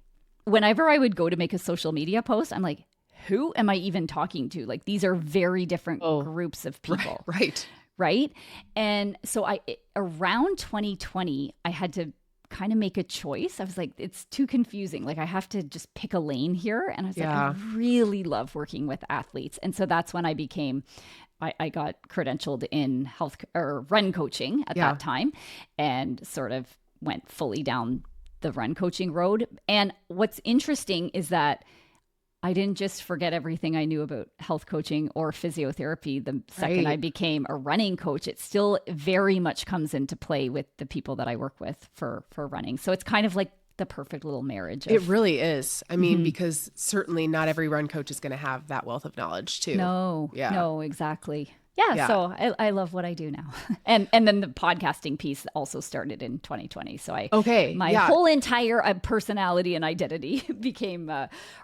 Whenever I would go to make a social media post, I'm like, who am I even talking to? Like, these are very different groups of people. Right. Right. And so around 2020, I had to kind of make a choice. I was like, it's too confusing. Like I have to just pick a lane here. And I was like, I really love working with athletes. And so that's when I got credentialed in health or run coaching at that time, and sort of went fully down the run coaching road. And what's interesting is that I didn't just forget everything I knew about health coaching or physiotherapy the second I became a running coach. It still very much comes into play with the people that I work with for running. So it's kind of like the perfect little marriage. It really is. I mean, because certainly not every run coach is going to have that wealth of knowledge too. No, exactly. Yeah, so I love what I do now. And then the podcasting piece also started in 2020. So my whole entire personality and identity became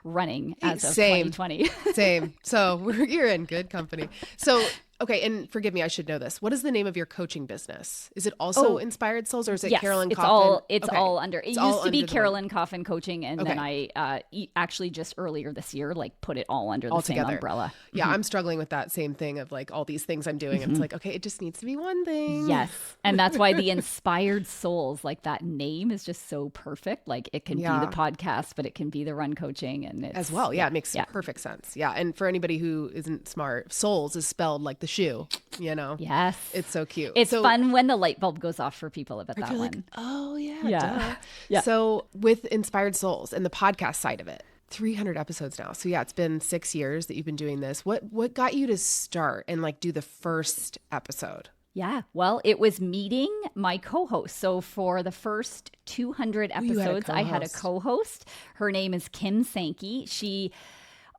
running as of 2020. Same. So you're in good company. So, okay, and forgive me, I should know this. What is the name of your coaching business? Is it also Inspired Souls, or is it Carolyn Coffin? It's all under. It used to be Carolyn Coffin Coaching, and then I actually just earlier this year put it all under the same umbrella. Yeah, I'm struggling with that same thing of like all these things I'm doing. And it's like, okay, it just needs to be one thing. Yes, and that's why the Inspired Souls, like that name, is just so perfect. Like it can be the podcast, but it can be the run coaching, and it's, as well. Yeah, it makes perfect sense. Yeah, and for anybody who isn't smart, Souls is spelled like the shoe, you know? Yes. It's so cute. It's fun when the light bulb goes off for people about that one. Like, oh yeah. Yeah. So with Inspired Souls and the podcast side of it, 300 episodes now. So yeah, it's been 6 years that you've been doing this. What got you to start and like do the first episode? Yeah, well, it was meeting my co-host. So for the first 200 episodes, I had a co-host. Her name is Kim Sankey.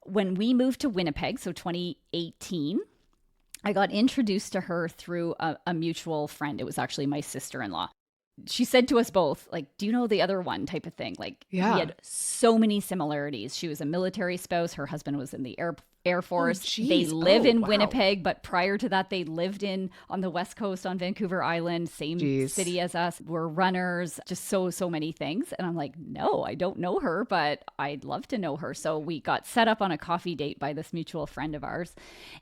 When we moved to Winnipeg, so 2018, I got introduced to her through a mutual friend. It was actually my sister-in-law. She said to us both, like, do you know the other one type of thing? Like, we had so many similarities. She was a military spouse. Her husband was in the Air Force. They live in Winnipeg, but prior to that, they lived on the West Coast on Vancouver Island, same city as us. We're runners, just so many things. And I'm like, no, I don't know her, but I'd love to know her. So we got set up on a coffee date by this mutual friend of ours.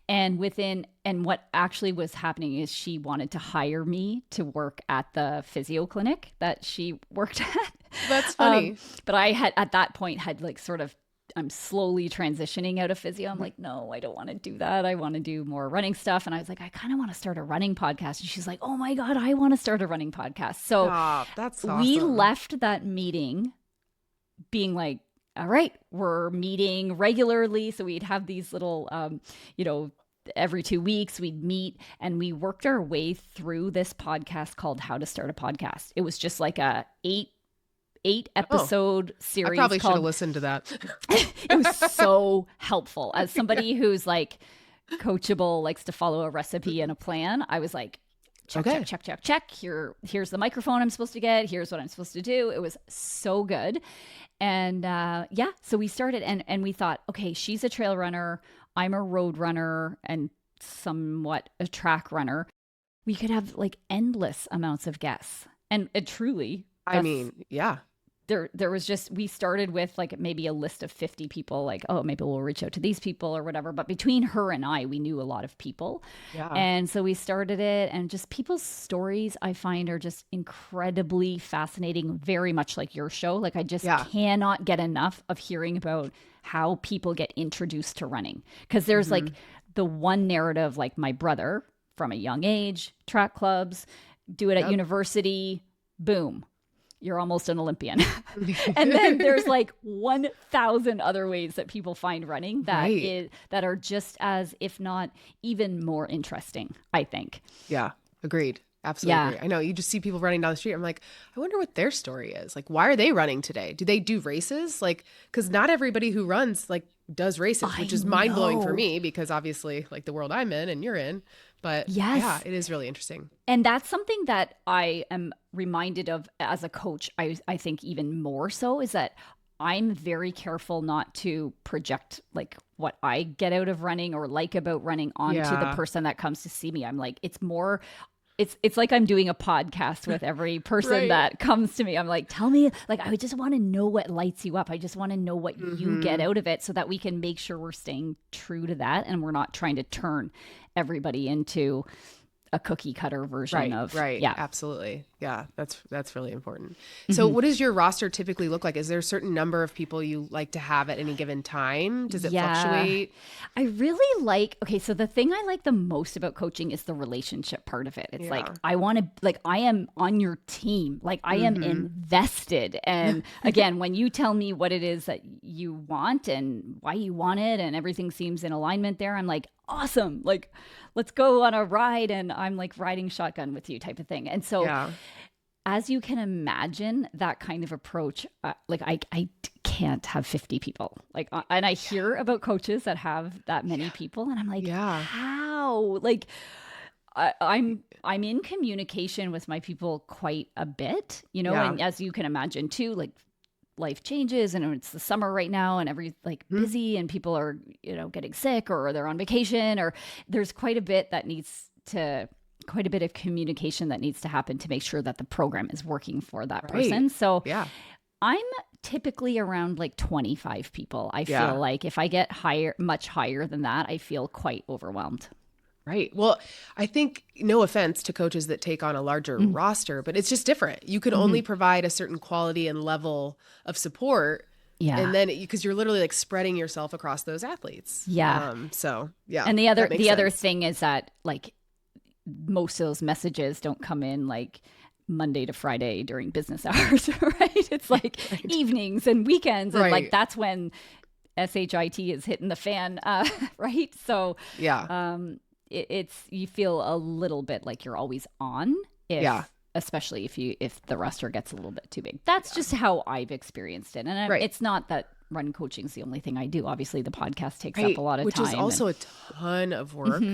And what actually was happening is she wanted to hire me to work at the physio clinic that she worked at. That's funny. But I had, at that point, had like sort of, I'm slowly transitioning out of physio. I'm like, no, I don't want to do that. I want to do more running stuff. And I was like, I kind of want to start a running podcast. And she's like, oh my God, I want to start a running podcast. So that's awesome. We left that meeting being like, all right, we're meeting regularly. So we'd have these little, every 2 weeks we'd meet, and we worked our way through this podcast called How to Start a Podcast. It was just like a eight episode series. I probably should have listened to that. It was so helpful. As somebody who's like coachable, likes to follow a recipe and a plan, I was like, check. Here's the microphone I'm supposed to get. Here's what I'm supposed to do. It was so good. And so we started, and we thought, okay, she's a trail runner. I'm a road runner and somewhat a track runner. We could have like endless amounts of guests. And it truly, there was just, we started with like maybe a list of 50 people, like, oh, maybe we'll reach out to these people or whatever. But between her and I, we knew a lot of people. Yeah. And so we started it, and just people's stories I find are just incredibly fascinating, very much like your show. Like I just cannot get enough of hearing about how people get introduced to running. Because there's like the one narrative, like my brother from a young age, track clubs, do it at university, boom. you're almost an Olympian. And then there's like 1,000 other ways that people find running that are just as, if not even more interesting, I think. Yeah, agreed. Absolutely. Agree. I know you just see people running down the street. I'm like, I wonder what their story is. Like, why are they running today? Do they do races? Like, because not everybody who runs like does races, which is mind blowing for me because obviously like the world I'm in and you're in. But yeah, it is really interesting. And that's something that I am reminded of as a coach. I think even more so is that I'm very careful not to project like what I get out of running or like about running onto the person that comes to see me. I'm like, it's more... It's like I'm doing a podcast with every person that comes to me. I'm like, tell me, like, I just want to know what lights you up. I just want to know what you get out of it so that we can make sure we're staying true to that. And we're not trying to turn everybody into a cookie cutter version of. Right. Yeah, absolutely. Yeah. That's really important. So what does your roster typically look like? Is there a certain number of people you like to have at any given time? Does it fluctuate? I really like, so the thing I like the most about coaching is the relationship part of it. It's like, I want to, like, I am on your team. Like I am invested. And again, when you tell me what it is that you want and why you want it and everything seems in alignment there, I'm like, awesome. Like, let's go on a ride. And I'm like riding shotgun with you type of thing. And so as you can imagine, that kind of approach, like I can't have 50 people. Like, and I hear about coaches that have that many people, and I'm like, how? Like, I'm in communication with my people quite a bit, you know, and as you can imagine too, like life changes and it's the summer right now and busy and people are, you know, getting sick or they're on vacation or there's quite a bit of communication that needs to happen to make sure that the program is working for that person. So I'm typically around like 25 people. I feel like if I get much higher than that, I feel quite overwhelmed. Right. Well, I think no offense to coaches that take on a larger roster, but it's just different. You can only provide a certain quality and level of support. Yeah. And then because you're literally like spreading yourself across those athletes. Yeah. And the other thing is that like most of those messages don't come in like Monday to Friday during business hours, right? It's like evenings and weekends. And like, that's when SHIT is hitting the fan, right? So it's you feel a little bit like you're always on, especially if the roster gets a little bit too big. That's just how I've experienced it, and it's not that run coaching is the only thing I do. Obviously, the podcast takes up a lot of time, which is also a ton of work.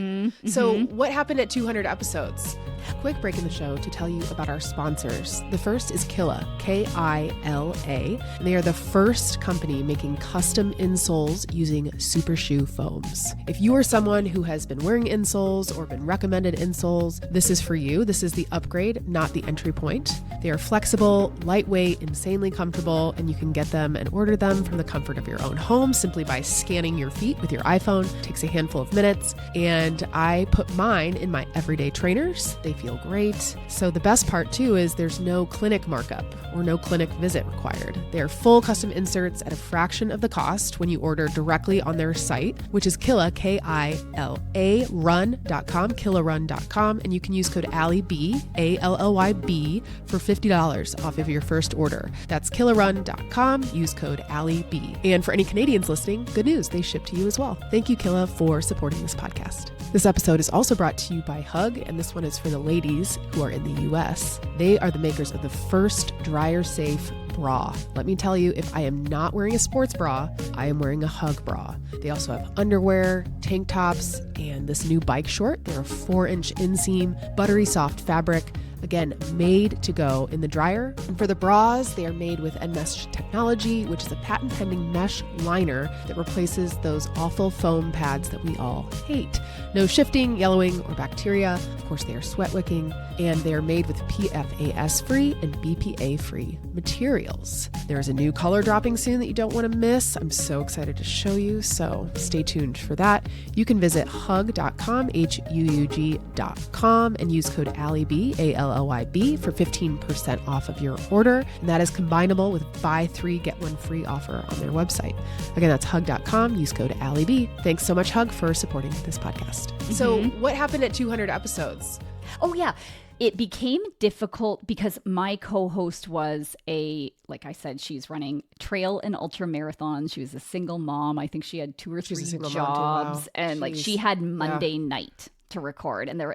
So, what happened at 200 episodes? Quick break in the show to tell you about our sponsors. The first is Kila, K-I-L-A. They are the first company making custom insoles using super shoe foams. If you are someone who has been wearing insoles or been recommended insoles, this is for you. This is the upgrade, not the entry point. They are flexible, lightweight, insanely comfortable, and you can get them and order them from the comfort of your own home simply by scanning your feet with your iPhone. It takes a handful of minutes, and I put mine in my everyday trainers. They feel great. So the best part too is there's no clinic markup or no clinic visit required. They are full custom inserts at a fraction of the cost when you order directly on their site, which is Kila, K-I-L-A run.com, kilarun.com, and you can use code ALLYB, A-L-L-Y-B, for $50 off of your first order. That's kilarun.com. Use code ALLYB. And for any Canadians listening, good news, they ship to you as well. Thank you, Kila, for supporting this podcast. This episode is also brought to you by Huug, and this one is for the ladies who are in the US. They are the makers of the first dryer-safe bra. Let me tell you, if I am not wearing a sports bra, I am wearing a Huug bra. They also have underwear, tank tops, and this new bike short. They're a 4-inch inseam, buttery soft fabric. Again, made to go in the dryer. And for the bras, they are made with Enmesh technology, which is a patent-pending mesh liner that replaces those awful foam pads that we all hate. No shifting, yellowing, or bacteria. Of course, they are sweat-wicking, and they are made with PFAS-free and BPA-free materials. There's a new color dropping soon that you don't want to miss. I'm so excited to show you, so stay tuned for that. You can visit Huug.com, HUUG.com, and use code ALLYB, ALLYB, for 15% off of your order. And that is combinable with buy 3, get 1 free offer on their website. Again, that's Huug.com. Use code ALLYB. Thanks so much, Huug, for supporting this podcast. So what happened at 200 episodes? Oh, yeah. it became difficult because my co-host was like I said, she's running trail and ultra marathons. She was a single mom. I think she had 2 or 3 jobs. Wow. And like she had Monday night to record, and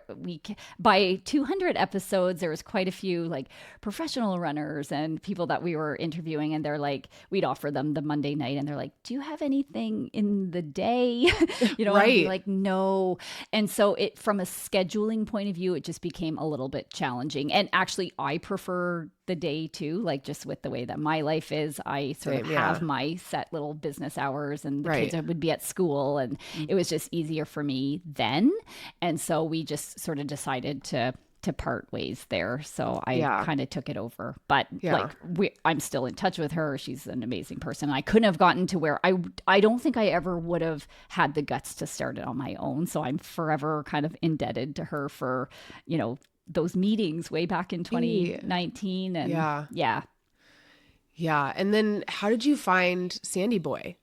by 200 episodes there was quite a few like professional runners and people that we were interviewing, and they're like, we'd offer them the Monday night and they're like, do you have anything in the day? Right. And I'd be like, no. And so it, from a scheduling point of view, it just became a little bit challenging. And actually I prefer the day too, like just with the way that my life is, I sort of have my set little business hours, and the kids would be at school, and it was just easier for me then. And so we just sort of decided to part ways there. So I kind of took it over. But like I'm still in touch with her. She's an amazing person. I couldn't have gotten to where I don't think I ever would have had the guts to start it on my own. So I'm forever kind of indebted to her for, you know, those meetings way back in 2019. And yeah. And then how did you find SandyBoy?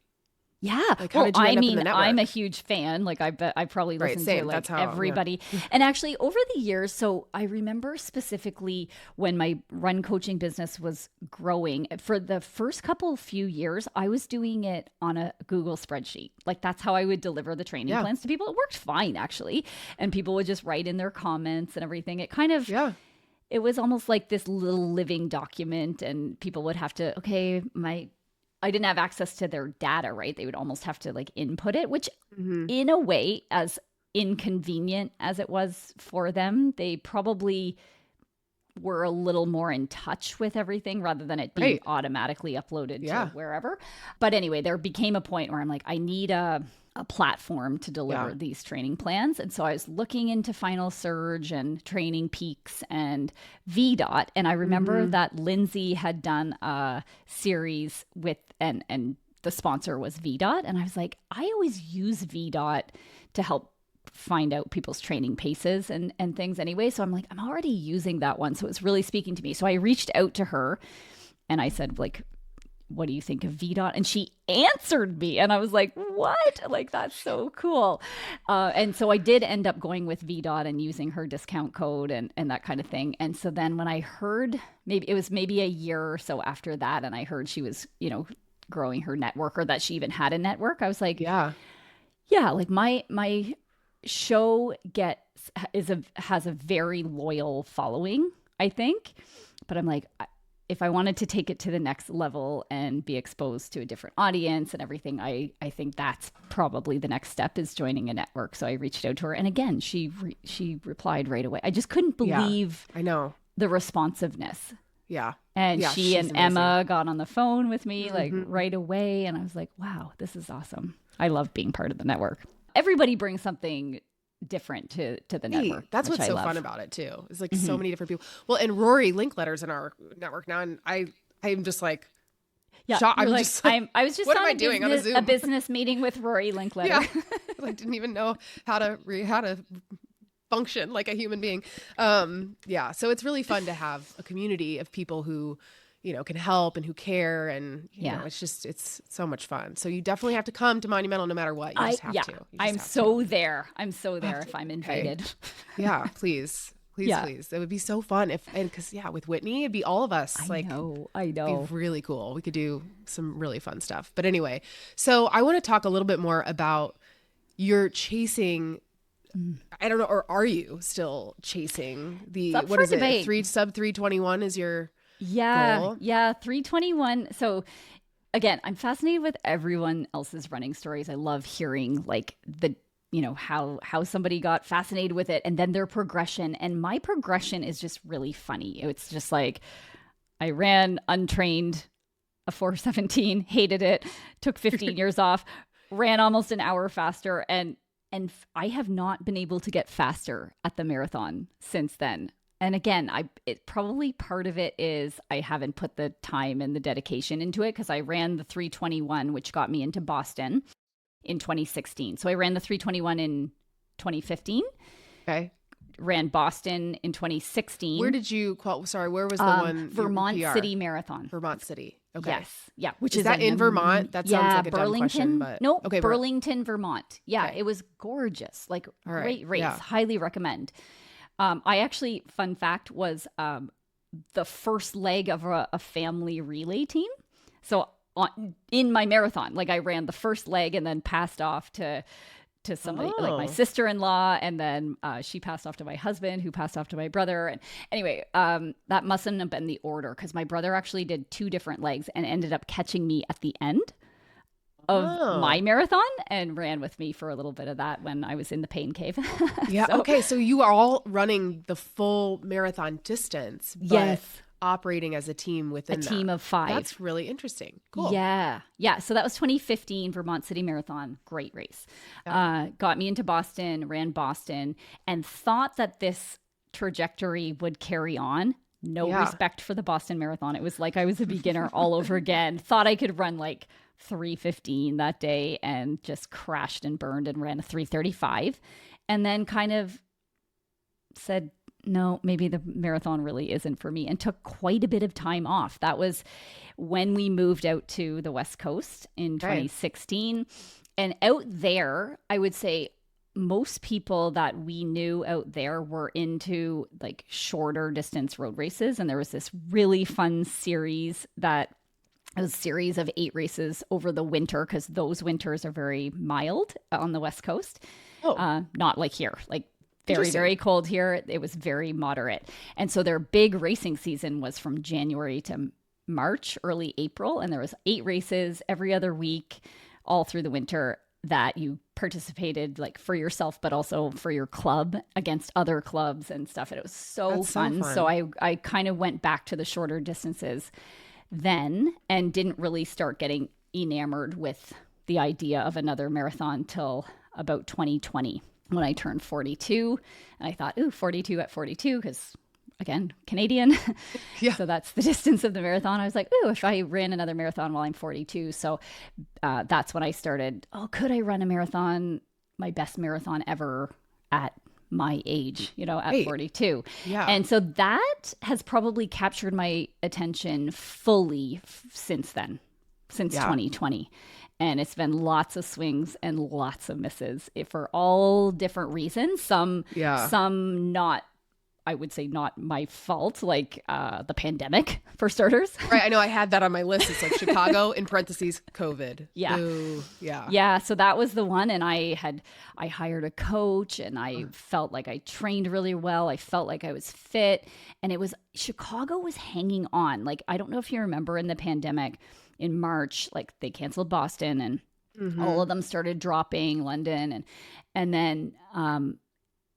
Yeah. Like, how did you end up in the network? I'm a huge fan. Like I bet I probably listened to like everybody. And actually over the years, so I remember specifically when my run coaching business was growing, for the first few years, I was doing it on a Google spreadsheet. Like that's how I would deliver the training plans to people. It worked fine actually. And people would just write in their comments and everything. It kind of, it was almost like this little living document, and people would have to, I didn't have access to their data, right? They would almost have to like input it, which in a way, as inconvenient as it was for them, they probably were a little more in touch with everything rather than it being automatically uploaded to wherever. But anyway, there became a point where I'm like, I need a platform to deliver these training plans. And so I was looking into Final Surge and Training Peaks and VDOT. And I remember that Lindsay had done a series with, and the sponsor was VDOT. And I was like, I always use VDOT to help find out people's training paces and things anyway. So I'm like, I'm already using that one. So it's really speaking to me. So I reached out to her and I said, like, what do you think of VDOT? And she answered me. And I was like, what? Like, that's so cool. And so I did end up going with VDOT and using her discount code and that kind of thing. And so then when I heard, maybe a year or so after that, and I heard she was, you know, growing her network, or that she even had a network, I was like, like my show has a very loyal following, I think. But I'm like, if I wanted to take it to the next level and be exposed to a different audience and everything, I think that's probably the next step, is joining a network. So I reached out to her, and again, she replied right away. I just couldn't believe the responsiveness. And she and Emma got on the phone with me like right away, and I was like, wow, this is awesome. I love being part of the network. Everybody brings something different to the network. That's what's so fun about it too. It's like so many different people. Well, and Rory Linkletter's in our network now, and I'm just like, shocked. I'm like, just like, I was just on a business meeting with Rory Linkletter. I didn't even know how to function like a human being. So it's really fun to have a community of people who, you know, can help and who care, and you know, it's so much fun. So you definitely have to come to Monumental no matter what. You just have to. I'm so there if I'm invited. Please. It would be so fun because with Whitney, it'd be all of us. I know. It'd be really cool. We could do some really fun stuff. But anyway, so I want to talk a little bit more about your chasing. I don't know, or are you still chasing the, what is it? Sub 321 is your goal? 321. So again, I'm fascinated with everyone else's running stories. I love hearing like how somebody got fascinated with it and then their progression. And my progression is just really funny. It's just like, I ran untrained a 4:17, hated it, took 15 years off, ran almost an hour faster, and I have not been able to get faster at the marathon since then. And again, probably part of it is I haven't put the time and the dedication into it, because I ran the 321, which got me into Boston in 2016. So I ran the 321 in 2015. Okay. Ran Boston in 2016. Where did you where was the one? Vermont City Marathon. Vermont City. Okay. Yes. Yeah. Which is that in Vermont? That sounds like a Burlington. Dumb question, but no, okay, Burlington, Vermont. Yeah. Okay. It was gorgeous. Like, great race. Yeah. Highly recommend. I actually, fun fact, was the first leg of a family relay team. So in my marathon, like I ran the first leg and then passed off to somebody like my sister-in-law, and then she passed off to my husband, who passed off to my brother. And anyway, that mustn't have been the order, because my brother actually did 2 different legs and ended up catching me at the end of my marathon and ran with me for a little bit of that when I was in the pain cave. Yeah. Okay. So you are all running the full marathon distance, but Yes. operating as a team within A team of 5. That's really interesting. Cool. Yeah. Yeah. So that was 2015 Vermont City Marathon. Great race. Got me into Boston, ran Boston, and thought that this trajectory would carry on. No respect for the Boston Marathon. It was like I was a beginner all over again. Thought I could run like 3:15 that day, and just crashed and burned and ran a 3:35. And then kind of said, no, maybe the marathon really isn't for me, and took quite a bit of time off. That was when we moved out to the West Coast in 2016. And out there, I would say most people that we knew out there were into like shorter distance road races. And there was this really fun series that it was a series of 8 races over the winter, because those winters are very mild on the West Coast. Not like here, like very, very cold here. It was very moderate. And so their big racing season was from January to March, early April. And there was 8 races every other week all through the winter that you participated like for yourself, but also for your club against other clubs and stuff. And it was so fun. So I kind of went back to the shorter distances then, and didn't really start getting enamored with the idea of another marathon till about 2020, when I turned 42. And I thought, 42 at 42, because again, Canadian. So that's the distance of the marathon. I was like, if I ran another marathon while I'm 42. So that's when I started, could I run a marathon, my best marathon ever at my age, at 42. Yeah. And so that has probably captured my attention fully since then, since 2020. And it's been lots of swings and lots of misses for all different reasons. Some not, I would say, not my fault, like the pandemic, for starters. Right. I know I had that on my list. It's like Chicago in parentheses, COVID. Yeah. Ooh, yeah. Yeah. So that was the one. And I hired a coach, and I felt like I trained really well. I felt like I was fit, and Chicago was hanging on. Like, I don't know if you remember in the pandemic in March, like they canceled Boston, and all of them started dropping, London. And then,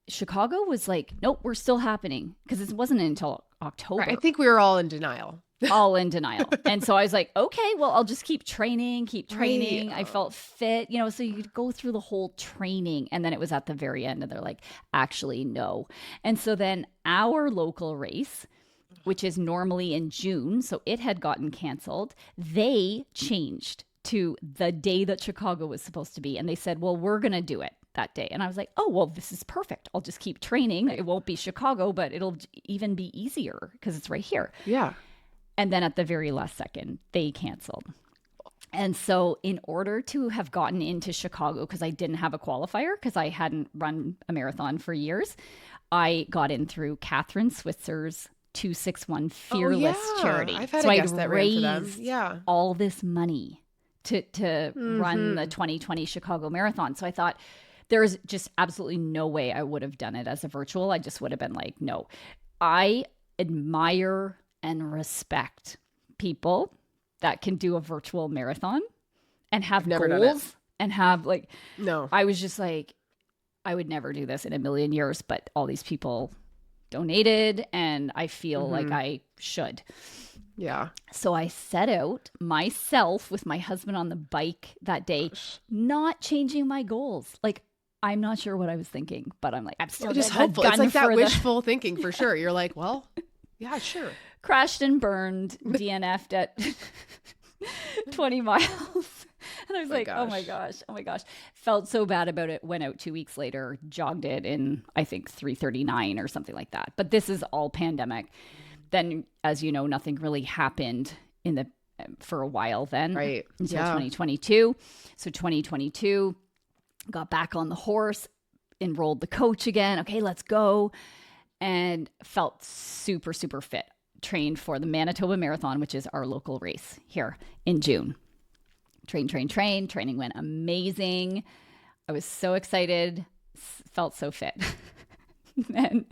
Chicago was like, nope, we're still happening, because it wasn't until October. Right, I think we were all in denial. All in denial. And so I was like, okay, well, I'll just keep training. Right. I felt fit, so you could go through the whole training. And then it was at the very end, and they're like, actually, no. And so then our local race, which is normally in June, so it had gotten canceled, they changed to the day that Chicago was supposed to be. And they said, well, we're going to do it that day. And I was like, oh, well, this is perfect. I'll just keep training. It won't be Chicago, but it'll even be easier because it's right here. Yeah. And then at the very last second, they canceled. And so in order to have gotten into Chicago, because I didn't have a qualifier, because I hadn't run a marathon for years, I got in through Catherine Switzer's 261 Fearless charity. I've had a guest that ran for them. Yeah. All this money to run the 2020 Chicago Marathon. So I thought, there's just absolutely no way I would have done it as a virtual. I just would have been like, no. I admire and respect people that can do a virtual marathon and have goals and have like, no. I was just like, I would never do this in a million years, but all these people donated, and I feel like I should. Yeah. So I set out myself with my husband on the bike that day, not changing my goals. Like, I'm not sure what I was thinking, but I'm like, I'm still just hopeful. It's like that wishful thinking for sure. You're like, well, yeah, sure. Crashed and burned, DNF'd at 20 miles. And I was like, oh my gosh. Felt so bad about it. Went out 2 weeks later, jogged it in, I think, 3:39 or something like that. But this is all pandemic. Then, as you know, nothing really happened for a while then. Right. Until 2022. So 2022, got back on the horse, enrolled the coach again. Okay, let's go. and felt super, super fit. Trained for the Manitoba Marathon, which is our local race here in June. Training went amazing. I was so excited, felt so fit. And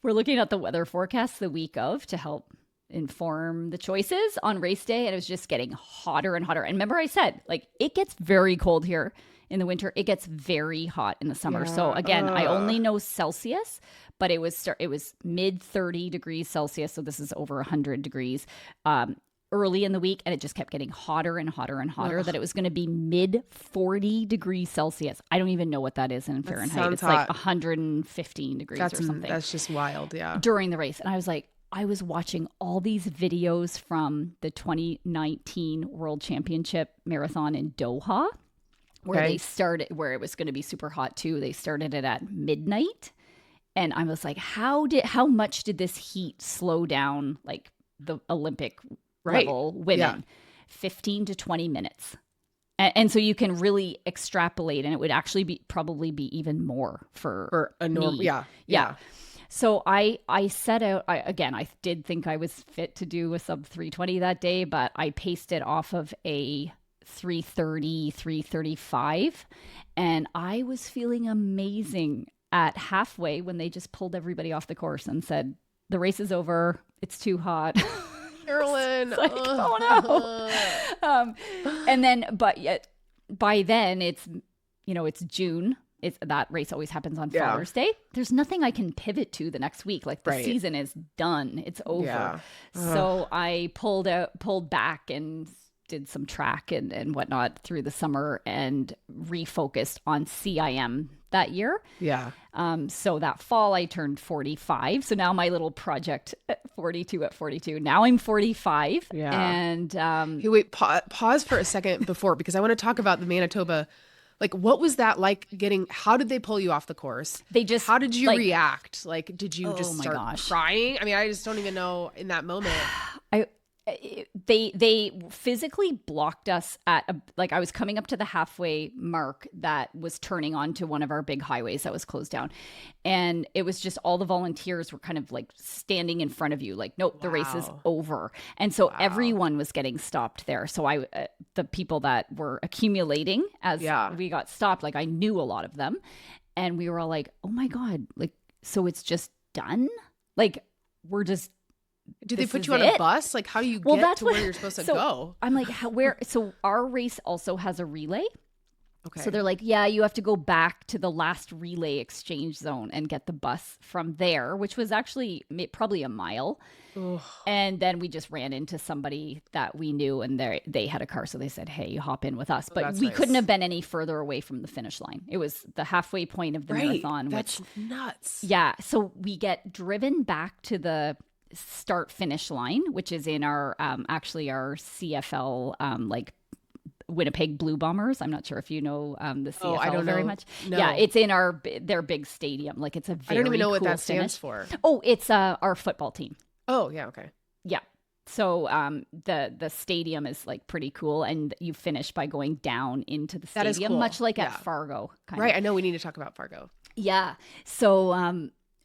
we're looking at the weather forecast the week of to help inform the choices on race day. And it was just getting hotter and hotter. And remember I said, like, it gets very cold here in the winter. It gets very hot in the summer. Yeah. So again, I only know Celsius, but it was mid 30 degrees Celsius. So this is over 100 degrees early in the week. And it just kept getting hotter and hotter and hotter, that it was going to be mid 40 degrees Celsius. I don't even know what that is in Fahrenheit. It's hot. like 115 degrees or something. That's just wild. Yeah. During the race. And I was watching all these videos from the 2019 World Championship Marathon in Doha, where they started, where it was going to be super hot too. They started it at midnight. And I was like, how much did this heat slow down like the Olympic level women? Yeah. 15 to 20 minutes. And so you can really extrapolate, and it would actually probably be even more for a normal. me. Yeah. So I set out, I did think I was fit to do a sub 320 that day, but I paced it off of a 330, 335. And I was feeling amazing at halfway when they just pulled everybody off the course and said, the race is over. It's too hot. Carolyn. Like, oh no. And then, but yet by then it's June. That race always happens on Father's Day. There's nothing I can pivot to the next week. Like the season is done. It's over. Yeah. So I pulled back and did some track and whatnot through the summer and refocused on CIM that year. Yeah. So that fall I turned 45. So now my little project at 42. Now I'm 45. Yeah. And hey, wait, pause for a second before, because I want to talk about the Manitoba. Like, what was that like how did they pull you off the course? How did you react? Like, did you just start crying? I mean, I just don't even know in that moment. They physically blocked us at I was coming up to the halfway mark that was turning onto one of our big highways that was closed down. And it was just all the volunteers were kind of like standing in front of you, like, nope, the race is over. And so everyone was getting stopped there. So the people that were accumulating as we got stopped, like I knew a lot of them, and we were all like, oh my God, like, so it's just done? Like, we're just, do they put you on a bus? Like, how do you get to where you're supposed to go? I'm like, so our race also has a relay. Okay. So they're like, yeah, you have to go back to the last relay exchange zone and get the bus from there, which was actually probably a mile. Ugh. And then we just ran into somebody that we knew, and they had a car. So they said, hey, hop in with us. But we couldn't have been any further away from the finish line. It was the halfway point of the marathon. That's nuts. Yeah. So we get driven back to the start finish line, which is in our actually our CFL Winnipeg Blue Bombers. I'm not sure if you know the CFL I don't very know. much. No. Yeah, it's in their big stadium. Like, it's a very I don't even know what cool that stands finish. for. Oh, it's our football team. Oh, yeah, okay. Yeah. So the stadium is like pretty cool, and you finish by going down into the stadium, that is cool. much like at Fargo. Right, I know we need to talk about Fargo. Yeah. So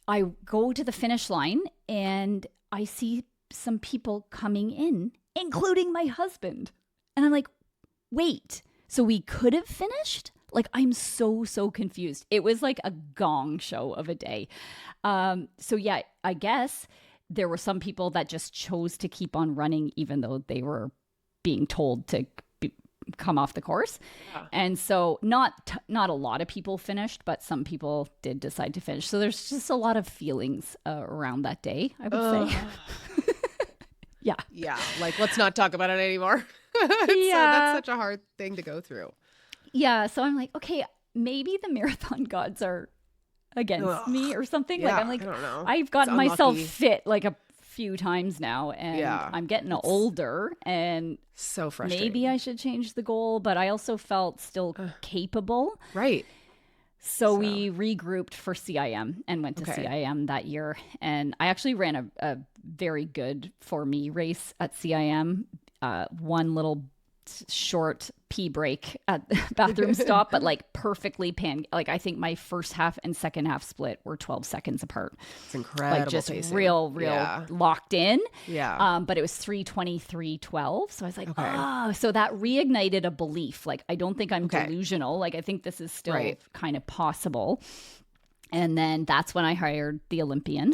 I go to the finish line, and I see some people coming in, including my husband. And I'm like, wait, so we could have finished? Like, I'm so confused. It was like a gong show of a day. So yeah, I guess there were some people that just chose to keep on running, even though they were being told to come off the course. Yeah. And so not a lot of people finished, but some people did decide to finish. So there's just a lot of feelings around that day, I would say. Yeah. Like, let's not talk about it anymore. That's such a hard thing to go through. Yeah. So I'm like, okay, maybe the marathon gods are against me or something. Yeah, like, I'm like, I don't know. I've gotten myself fit like a few times now, and I'm getting older, and so frustrating. Maybe I should change the goal, but I also felt still capable. Right. So we regrouped for CIM and went to CIM that year. And I actually ran a very good for me race at CIM. One little short pee break at the bathroom stop, but like perfectly like I think my first half and second half split were 12 seconds apart. It's incredible. Like just pacing. real locked in. Yeah. But it was 3:23:12. So I was like, Okay. oh, so that reignited a belief. Like, I don't think I'm delusional. Like, I think this is still kind of possible. And then that's when I hired the Olympian.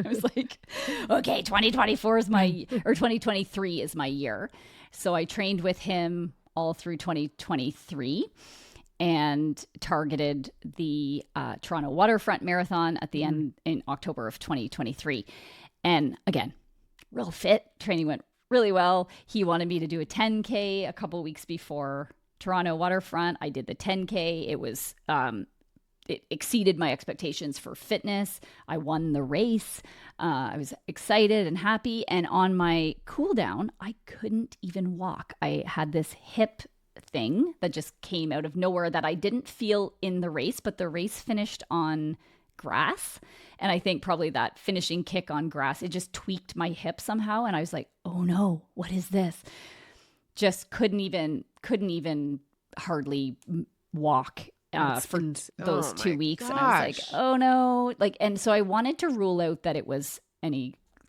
I was like, okay, 2023 is my year. So I trained with him all through 2023 and targeted the Toronto Waterfront Marathon at the end in October of 2023. And again, real fit. Training went really well. He wanted me to do a 10K a couple weeks before Toronto Waterfront. I did the 10K. It was it exceeded my expectations for fitness. I won the race. I was excited and happy. And on my cool down, I couldn't even walk. I had this hip thing that just came out of nowhere that I didn't feel in the race, but the race finished on grass. And I think probably that finishing kick on grass, it just tweaked my hip somehow. And I was like, oh no, what is this? Just couldn't even hardly walk for those 2 weeks. And I was like, oh no. Like, and so I wanted to rule out that it was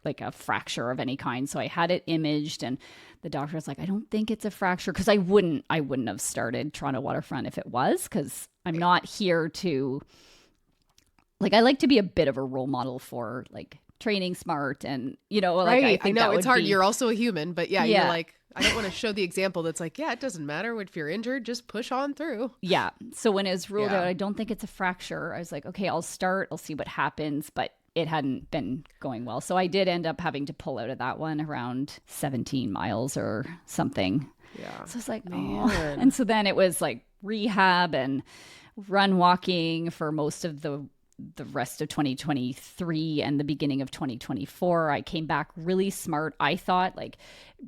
like a fracture of any kind. So I had it imaged, and the doctor was like, I don't think it's a fracture. Cause I wouldn't have started Toronto Waterfront if it was, cause I'm not here to, like, I like to be a bit of a role model for like training smart and, like, I know it's hard. You're also a human, but you're like, I don't want to show the example that's like, it doesn't matter if you're injured, just push on through. Yeah. So when it was ruled out, I don't think it's a fracture. I was like, okay, I'll start. I'll see what happens. But it hadn't been going well. So I did end up having to pull out of that one around 17 miles or something. Yeah. So it's like, oh. And so then it was like rehab and run walking for most of the rest of 2023 and the beginning of 2024. I came back really smart. I thought, like,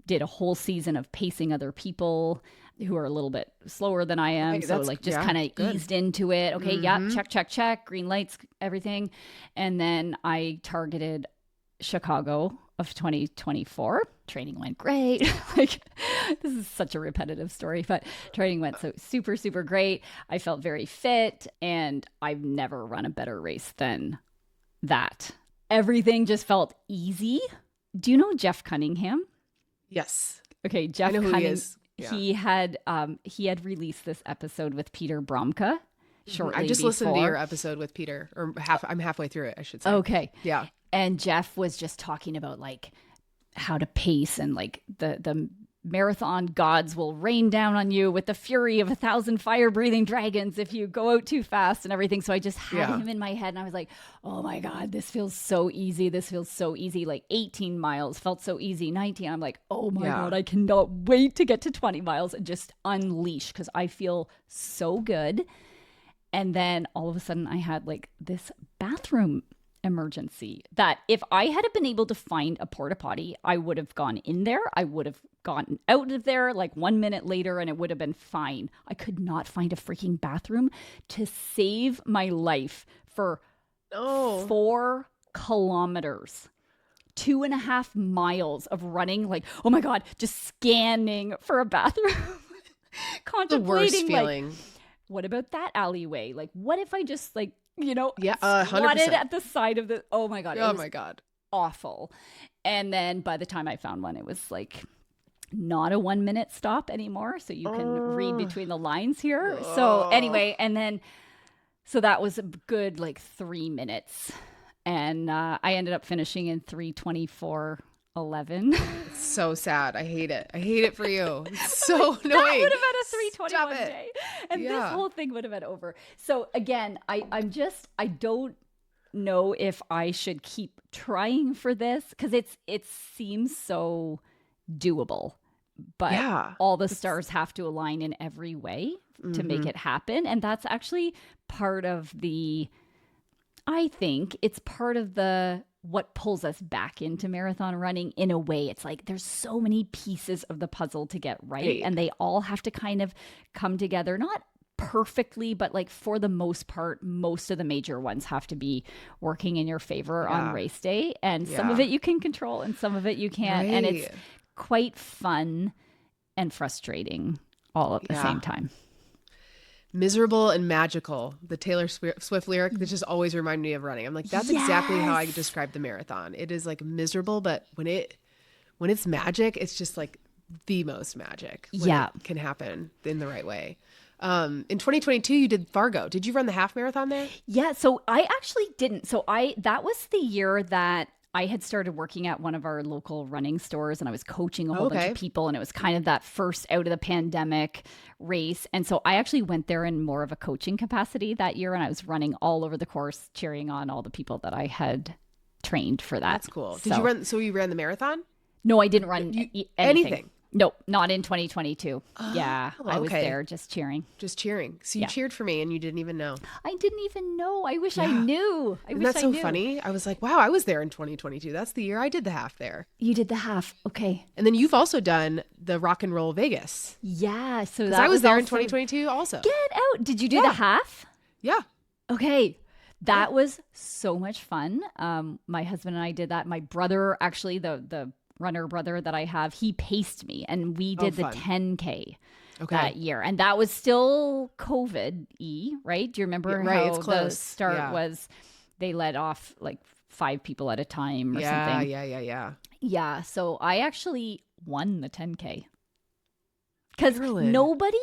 did a whole season of pacing other people who are a little bit slower than I am. So like just kind of eased into it. Okay. Yeah. Check. Green lights, everything. And then I targeted Chicago of 2024. Training went great. Like, this is such a repetitive story, but training went so super, super great. I felt very fit, and I've never run a better race than that. Everything just felt easy. Do you know Jeff Cunningham? Yes. Okay. Jeff I know who he is. Yeah. He had released this episode with Peter Bromka shortly I just before. listened to your episode with Peter, or I'm halfway through it, I should say. Okay. Yeah. And Jeff was just talking about like how to pace, and like the marathon gods will rain down on you with the fury of 1,000 fire-breathing dragons if you go out too fast and everything. So I just had him in my head, and I was like, oh my God, this feels so easy. This feels so easy. Like 18 miles felt so easy. 19, I'm like, oh my God, I cannot wait to get to 20 miles and just unleash, because I feel so good. And then all of a sudden I had like this bathroom emergency that if I had been able to find a porta potty, I would have gone in there. I would have gotten out of there like 1 minute later, and it would have been fine. I could not find a freaking bathroom to save my life for 4 kilometers. 2.5 miles of running, like, oh my God, just scanning for a bathroom. Contemplating, the worst feeling. Like, what about that alleyway? Like, what if I just like, squatted 100%. at the side of the, oh my God. Oh my God. Awful. And then by the time I found one, it was like not a 1 minute stop anymore. So you can read between the lines here. So anyway, and then, so that was a good like 3 minutes. And I ended up finishing in 3:24:11. It's so sad. I hate it. I hate it for you. It's so annoying. That would have been a 3:21 day. And this Yeah. whole thing would have been over. So again, I don't know if I should keep trying for this, because it seems so doable. But all the stars have to align in every way to make it happen. And that's actually part of I think it's part of what pulls us back into marathon running in a way. It's like there's so many pieces of the puzzle to get right, and they all have to kind of come together, not perfectly, but like for the most part, most of the major ones have to be working in your favor on race day. And some of it you can control and some of it you can't. And it's quite fun and frustrating all at the same time. Miserable and magical, the Taylor Swift lyric that just always remind me of running. I'm like, that's exactly how I describe the marathon. It is like miserable, but when it's magic, it's just like the most magic. When it can happen in the right way. In 2022, you did Fargo. Did you run the half marathon there? Yeah, so I actually didn't. So that was the year that I had started working at one of our local running stores, and I was coaching a whole bunch of people, and it was kind of that first out of the pandemic race. And so I actually went there in more of a coaching capacity that year, and I was running all over the course, cheering on all the people that I had trained for that. That's cool. Did you run? So you ran the marathon? No, I didn't run anything. Nope, not in 2022. I was there just cheering. Just cheering. So you cheered for me and you didn't even know. I didn't even know. I wish I knew. That's so funny. I was like, wow, I was there in 2022. That's the year I did the half there. You did the half. Okay. And then you've also done the Rock and Roll Vegas. Yeah. So I was there in 2022 also. Get out. Did you do the half? Yeah. Okay. That was so much fun. My husband and I did that. My brother, actually, the runner brother that I have, he paced me, and we did the 10K that year. And that was still COVID-y, right? Do you remember how the start was? They let off like 5 people at a time or something. Yeah. So I actually won the 10K because nobody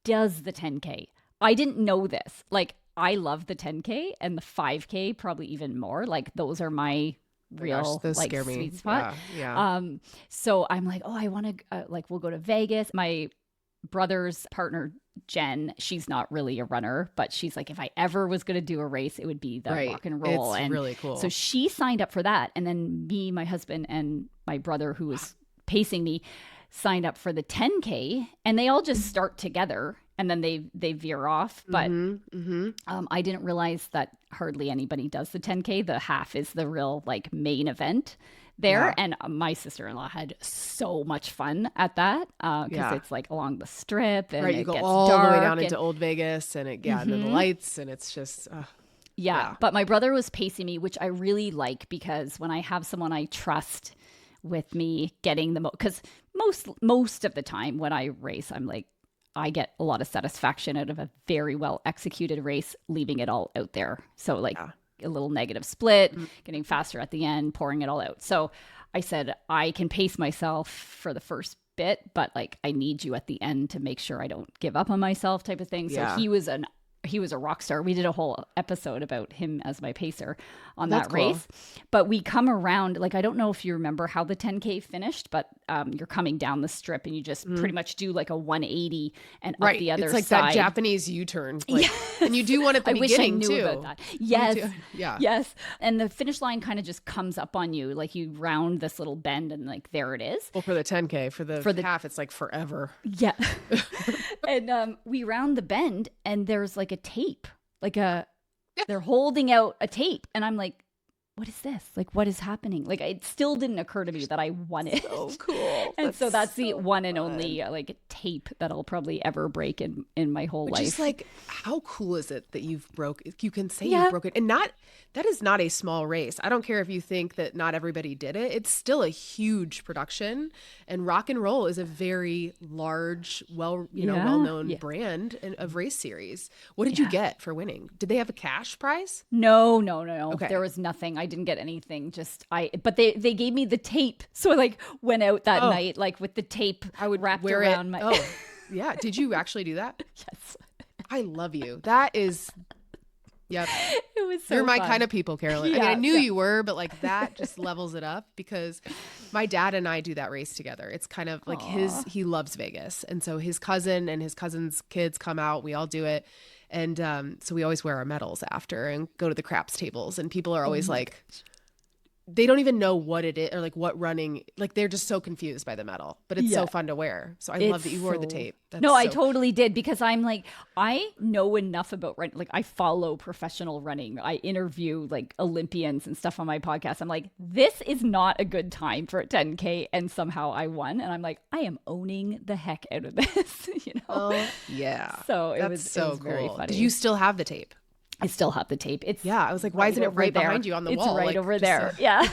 does the 10K. I didn't know this. Like, I love the 10K and the 5K probably even more. Like, those are my real like sweet spot. So I'm like, I want to we'll go to Vegas. My brother's partner Jen, she's not really a runner, but she's like, if I ever was going to do a race, it would be the rock and roll. It's and really cool. So she signed up for that, and then me, my husband, and my brother, who was pacing me, signed up for the 10K, and they all just start together. And then they veer off. But I didn't realize that hardly anybody does the 10K. The half is the real like main event there. And my sister-in-law had so much fun at that because it's like along the strip. And you go all the way down into Old Vegas and and then the lights, and it's just... But my brother was pacing me, which I really like, because when I have someone I trust with me getting the because most of the time when I race, I'm like, I get a lot of satisfaction out of a very well executed race, leaving it all out there. So like a little negative split, getting faster at the end, pouring it all out. So I said, I can pace myself for the first bit, but like I need you at the end to make sure I don't give up on myself, type of thing. So he was a rock star. We did a whole episode about him as my pacer on that race. But we come around, like, I don't know if you remember how the 10K finished, but you're coming down the strip and you just pretty much do like a 180 and up the other side. It's like that Japanese U-turn. Like, and you do one at the beginning too. I wish I knew about that. Yes. Yes. And the finish line kind of just comes up on you. Like, you round this little bend and like, there it is. Well, for the 10K, for the half, it's like forever. Yeah. And we round the bend and there's like a tape, they're holding out a tape, and I'm like, what is this? Like, what is happening? Like, it still didn't occur to me that I won it. So cool. And so that's the one and only like tape that I'll probably ever break in my whole life. Just like, how cool is it that you can say you broke it, and that is not a small race. I don't care if you think that not everybody did it. It's still a huge production, and Rock and Roll is a very large, well-known brand of race series. What did you get for winning? Did they have a cash prize? No. Okay. There was nothing. I didn't get anything. But they gave me the tape. So I like went out that night, like with the tape I would wrapped wear around it. my... Oh, yeah. Did you actually do that? Yes. I love you. That is... Yep. It was so You're my fun. kind of people, Carolyn. I mean, I knew you were, but like that just levels it up, because my dad and I do that race together. It's kind of like he loves Vegas. And so his cousin and his cousin's kids come out. We all do it. And so we always wear our medals after and go to the craps tables. And people are always like, they don't even know what it is or like what running, like they're just so confused by the medal, but it's so fun to wear. So I love that you wore the tape. I totally did, because I'm like, I know enough about running. Like, I follow professional running. I interview like Olympians and stuff on my podcast. I'm like, this is not a good time for a 10K, and somehow I won. And I'm like, I am owning the heck out of this, you know? Oh, yeah. So it was cool. Very funny. Did you still have the tape? I still have the tape. It's I was like, why isn't it right behind you on the wall? It's right over there. Yeah.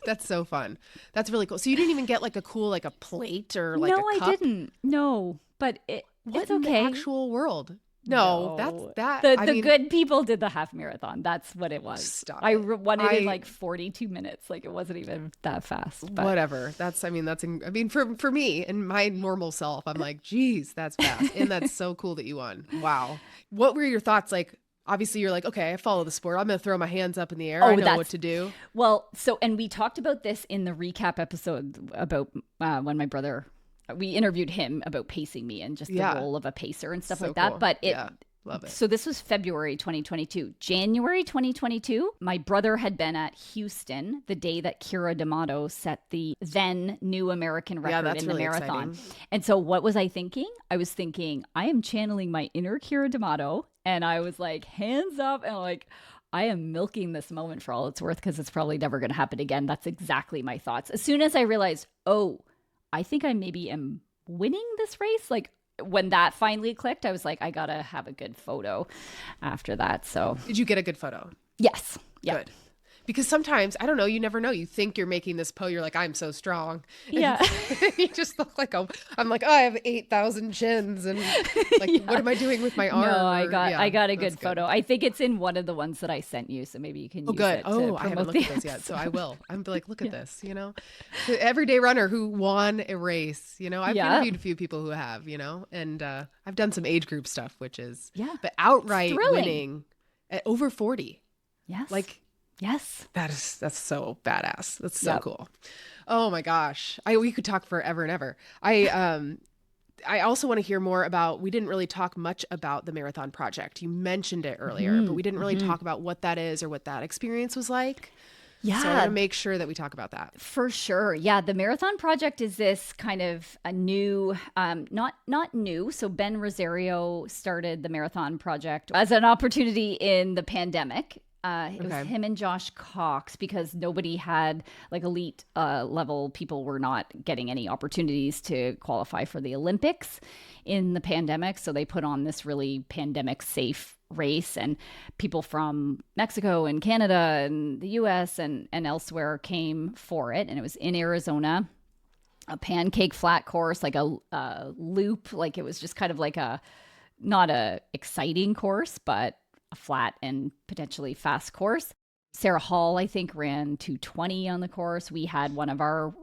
That's so fun. That's really cool. So you didn't even get like a cool, like a plate or like a cup? No, I didn't. No, but What it's in okay. the actual world? No, that's The good people did the half marathon. That's what it was. Stop I it. won it in like 42 minutes. Like it wasn't even that fast. But Whatever. For me and my normal self, I'm like, geez, that's fast. And that's so cool that you won. Wow. What were your thoughts? Like, obviously you're like, okay, I follow the sport. I'm going to throw my hands up in the air. I know what to do. Well, and we talked about this in the recap episode about when my brother, we interviewed him about pacing me and just the role of a pacer and stuff like that. Cool. But love it. So this was February 2022. January 2022, my brother had been at Houston the day that Kira D'Amato set the then new American record in the marathon. Exciting. And so what was I thinking? I was thinking, I am channeling my inner Kira D'Amato. And I was like, hands up. And like, I am milking this moment for all it's worth because it's probably never going to happen again. That's exactly my thoughts. As soon as I realized, I think I maybe am winning this race. Like when that finally clicked, I was like, I got to have a good photo after that. So did you get a good photo? Yes. Yeah. Good. Because sometimes, I don't know, you never know. You think you're making this you're like, I'm so strong. And yeah. You just look like I'm like, I have 8,000 chins and like, what am I doing with my arm? No, I got a good photo. I think it's in one of the ones that I sent you. So maybe you can use it. Oh, I haven't looked at those yet. So I will. I'm like, look at this, the everyday runner who won a race, I've interviewed a few people who have, and I've done some age group stuff, which is, but outright winning at over 40. Yes. Like, yes. That's so badass. That's so cool. Oh my gosh. We could talk forever and ever. I also want to hear more about, we didn't really talk much about the Marathon Project. You mentioned it earlier, but we didn't really talk about what that is or what that experience was like. Yeah. So I want to make sure that we talk about that. For sure. Yeah. The Marathon Project is this kind of a new, not new. So Ben Rosario started the Marathon Project as an opportunity in the pandemic. It was him and Josh Cox because nobody had like elite level people were not getting any opportunities to qualify for the Olympics in the pandemic. So they put on this really pandemic safe race and people from Mexico and Canada and the US and elsewhere came for it. And it was in Arizona, a pancake flat course, like a loop. Like it was just kind of like not a exciting course, but a flat and potentially fast course. Sarah Hall, I think, ran 2:20 on the course. We had one of our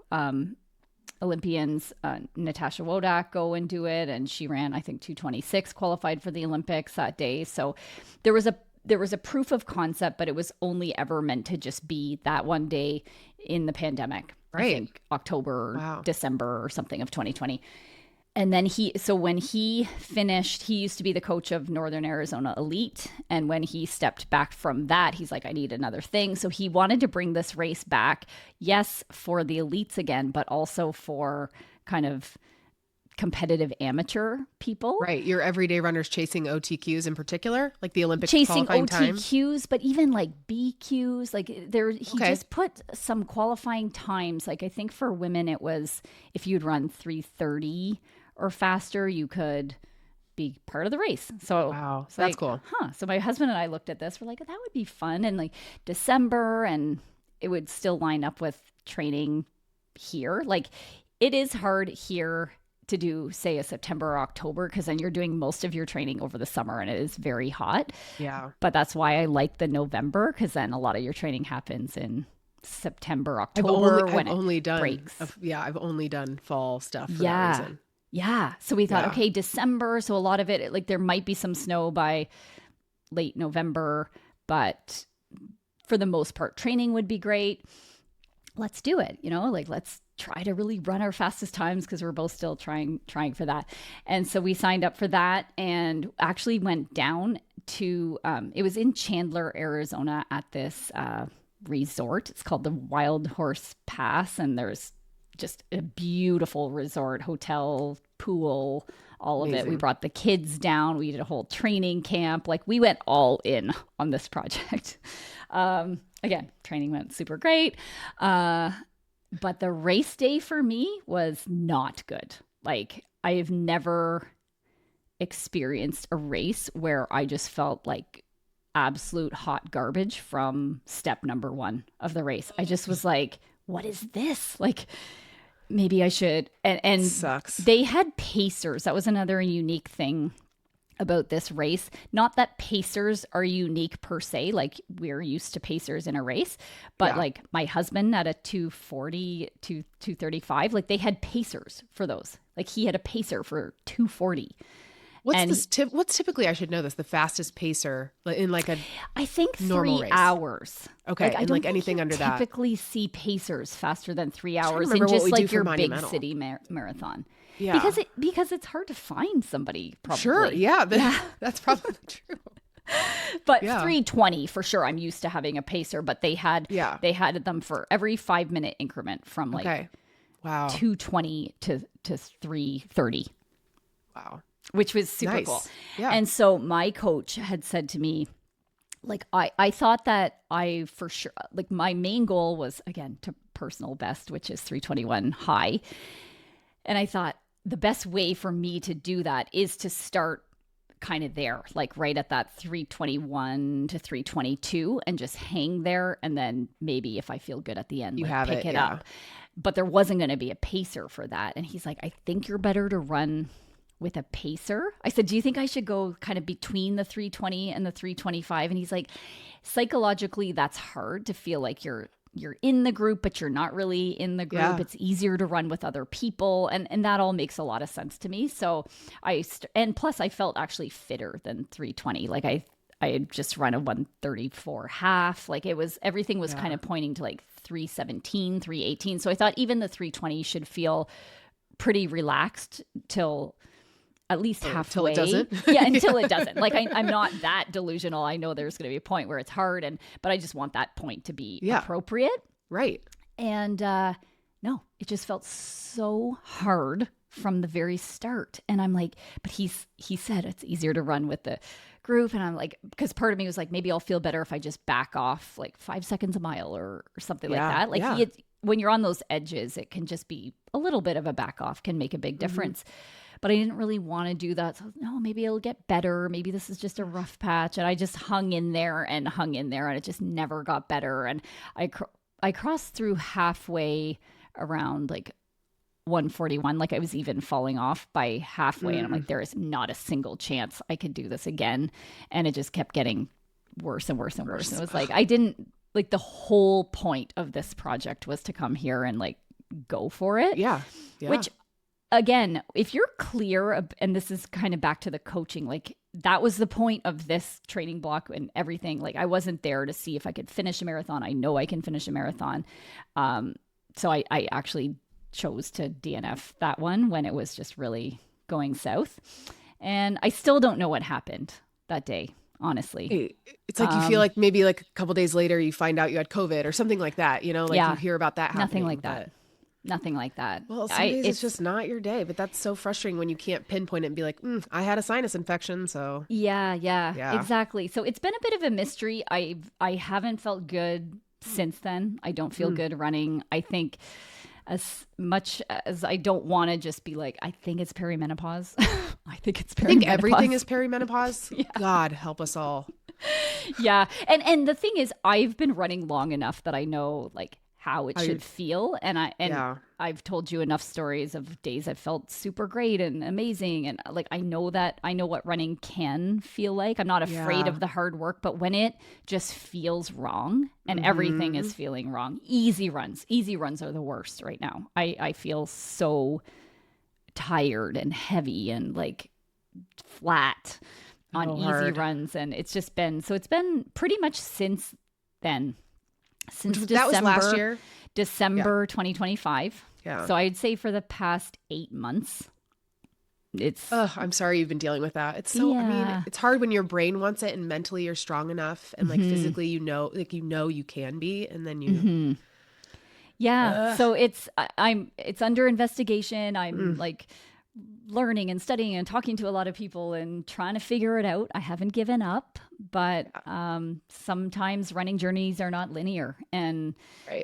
Olympians, Natasha Wodak, go and do it, and she ran, I think, 2:26, qualified for the Olympics that day. So there was a proof of concept, but it was only ever meant to just be that one day in the pandemic. Right. I think October, December or something of 2020. And then when he finished, he used to be the coach of Northern Arizona Elite. And when he stepped back from that, he's like, I need another thing. So he wanted to bring this race back, yes, for the elites again, but also for kind of competitive amateur people. Right. Your everyday runners chasing OTQs in particular, like the Olympic chasing qualifying time. OTQs, but even like BQs, like he just put some qualifying times. Like I think for women, it was if you'd run 3:30 or faster, you could be part of the race. So wow, so that's cool. So my husband and I looked at this. We're like, that would be fun. And like December, and it would still line up with training here. Like it is hard here to do, say, a September or October, because then you're doing most of your training over the summer and it is very hot. Yeah. But that's why I like the November, because then a lot of your training happens in September, October when it breaks. I've only done fall stuff for that reason. Yeah. So we thought, okay, December. So a lot of it, like there might be some snow by late November, but for the most part, training would be great. Let's do it. Like let's try to really run our fastest times, because we're both still trying for that. And so we signed up for that and actually went down to, it was in Chandler, Arizona at this resort. It's called the Wild Horse Pass. And there's just a beautiful resort, hotel, pool, all of Amazing. it. We brought the kids down. We did a whole training camp. Like we went all in on this project. Again, training went super great. But the race day for me was not good. Like I have never experienced a race where I just felt like absolute hot garbage from step number 1 of the race. I just was like, what is this? Like, maybe I should. And Sucks. they had pacers. That was another unique thing about this race. Not that pacers are unique per se, like we're used to pacers in a race, but like my husband at a 240 to 235, like they had pacers for those. Like he had a pacer for 240. What's typically, I should know this, the fastest pacer in like a I think normal 3 race? hours. Okay, Like, I and don't like think anything you under that. typically see pacers faster than 3 hours remember in what just we do like for your big Monumental. city marathon. Yeah. Because it's hard to find somebody, probably. Sure. Yeah. That's probably true. But 320 for sure. I'm used to having a pacer, but they had them for every 5-minute increment from like wow 220 to 330. Wow. Which was super Nice. cool. Yeah. And so my coach had said to me, like, I thought that I for sure, like my main goal was, again, to personal best, which is 321 high. And I thought the best way for me to do that is to start kind of there, like right at that 321 to 322 and just hang there. And then maybe if I feel good at the end, pick it up. But there wasn't going to be a pacer for that. And he's like, I think you're better to run with a pacer. I said, do you think I should go kind of between the 320 and the 325? And he's like, psychologically, that's hard to feel like you're in the group, but you're not really in the group. Yeah. It's easier to run with other people. And that all makes a lot of sense to me. So and plus I felt actually fitter than 320. Like I had just run a 134 half. Like everything was kind of pointing to like 317, 318. So I thought even the 320 should feel pretty relaxed till at least halfway. Until it doesn't. Yeah, until it doesn't. Like I'm not that delusional. I know there's going to be a point where it's hard, but I just want that point to be appropriate. Right. And no, it just felt so hard from the very start. And I'm like, but he said it's easier to run with the group. And I'm like, because part of me was like, maybe I'll feel better if I just back off like 5 seconds a mile or something like that. Like when you're on those edges, it can just be a little bit of a back off can make a big difference. But I didn't really want to do that. So no, maybe it'll get better. Maybe this is just a rough patch. And I just hung in there and it just never got better. And I crossed through halfway around like 141. Like I was even falling off by halfway. And I'm like, there is not a single chance I could do this again. And it just kept getting worse and worse and worse. And it was like, the whole point of this project was to come here and like go for it. Yeah. Which, again, if you're clear, and this is kind of back to the coaching, like that was the point of this training block and everything. Like I wasn't there to see if I could finish a marathon. I know I can finish a marathon. So I actually chose to DNF that one when it was just really going south. And I still don't know what happened that day, honestly. It's like you feel like maybe like a couple days later you find out you had COVID or something like that, you know, like you hear about that happening. Nothing like that. Nothing like that. Well, some days it's just not your day, but that's so frustrating when you can't pinpoint it and be like, I had a sinus infection, so. Yeah, exactly. So it's been a bit of a mystery. I haven't felt good since then. I don't feel good running. I think as much as I don't want to just be like, I think it's perimenopause. I think it's perimenopause. I think everything is perimenopause. God help us all. Yeah. And the thing is, I've been running long enough that I know like how it should feel. And I've told you enough stories of days I felt super great and amazing. And like, I know what running can feel like. I'm not afraid of the hard work, but when it just feels wrong and everything is feeling wrong, easy runs are the worst right now. I feel so tired and heavy and like flat on easy runs. And it's been pretty much since then. Since December, that was last year? December 2025. Yeah. So I'd say for the past 8 months, it's... I'm sorry you've been dealing with that. It's so, I mean, it's hard when your brain wants it and mentally you're strong enough and like physically, you know you can be, and then you... Yeah. So it's under investigation. I'm like learning and studying and talking to a lot of people and trying to figure it out. I haven't given up, but sometimes running journeys are not linear. And,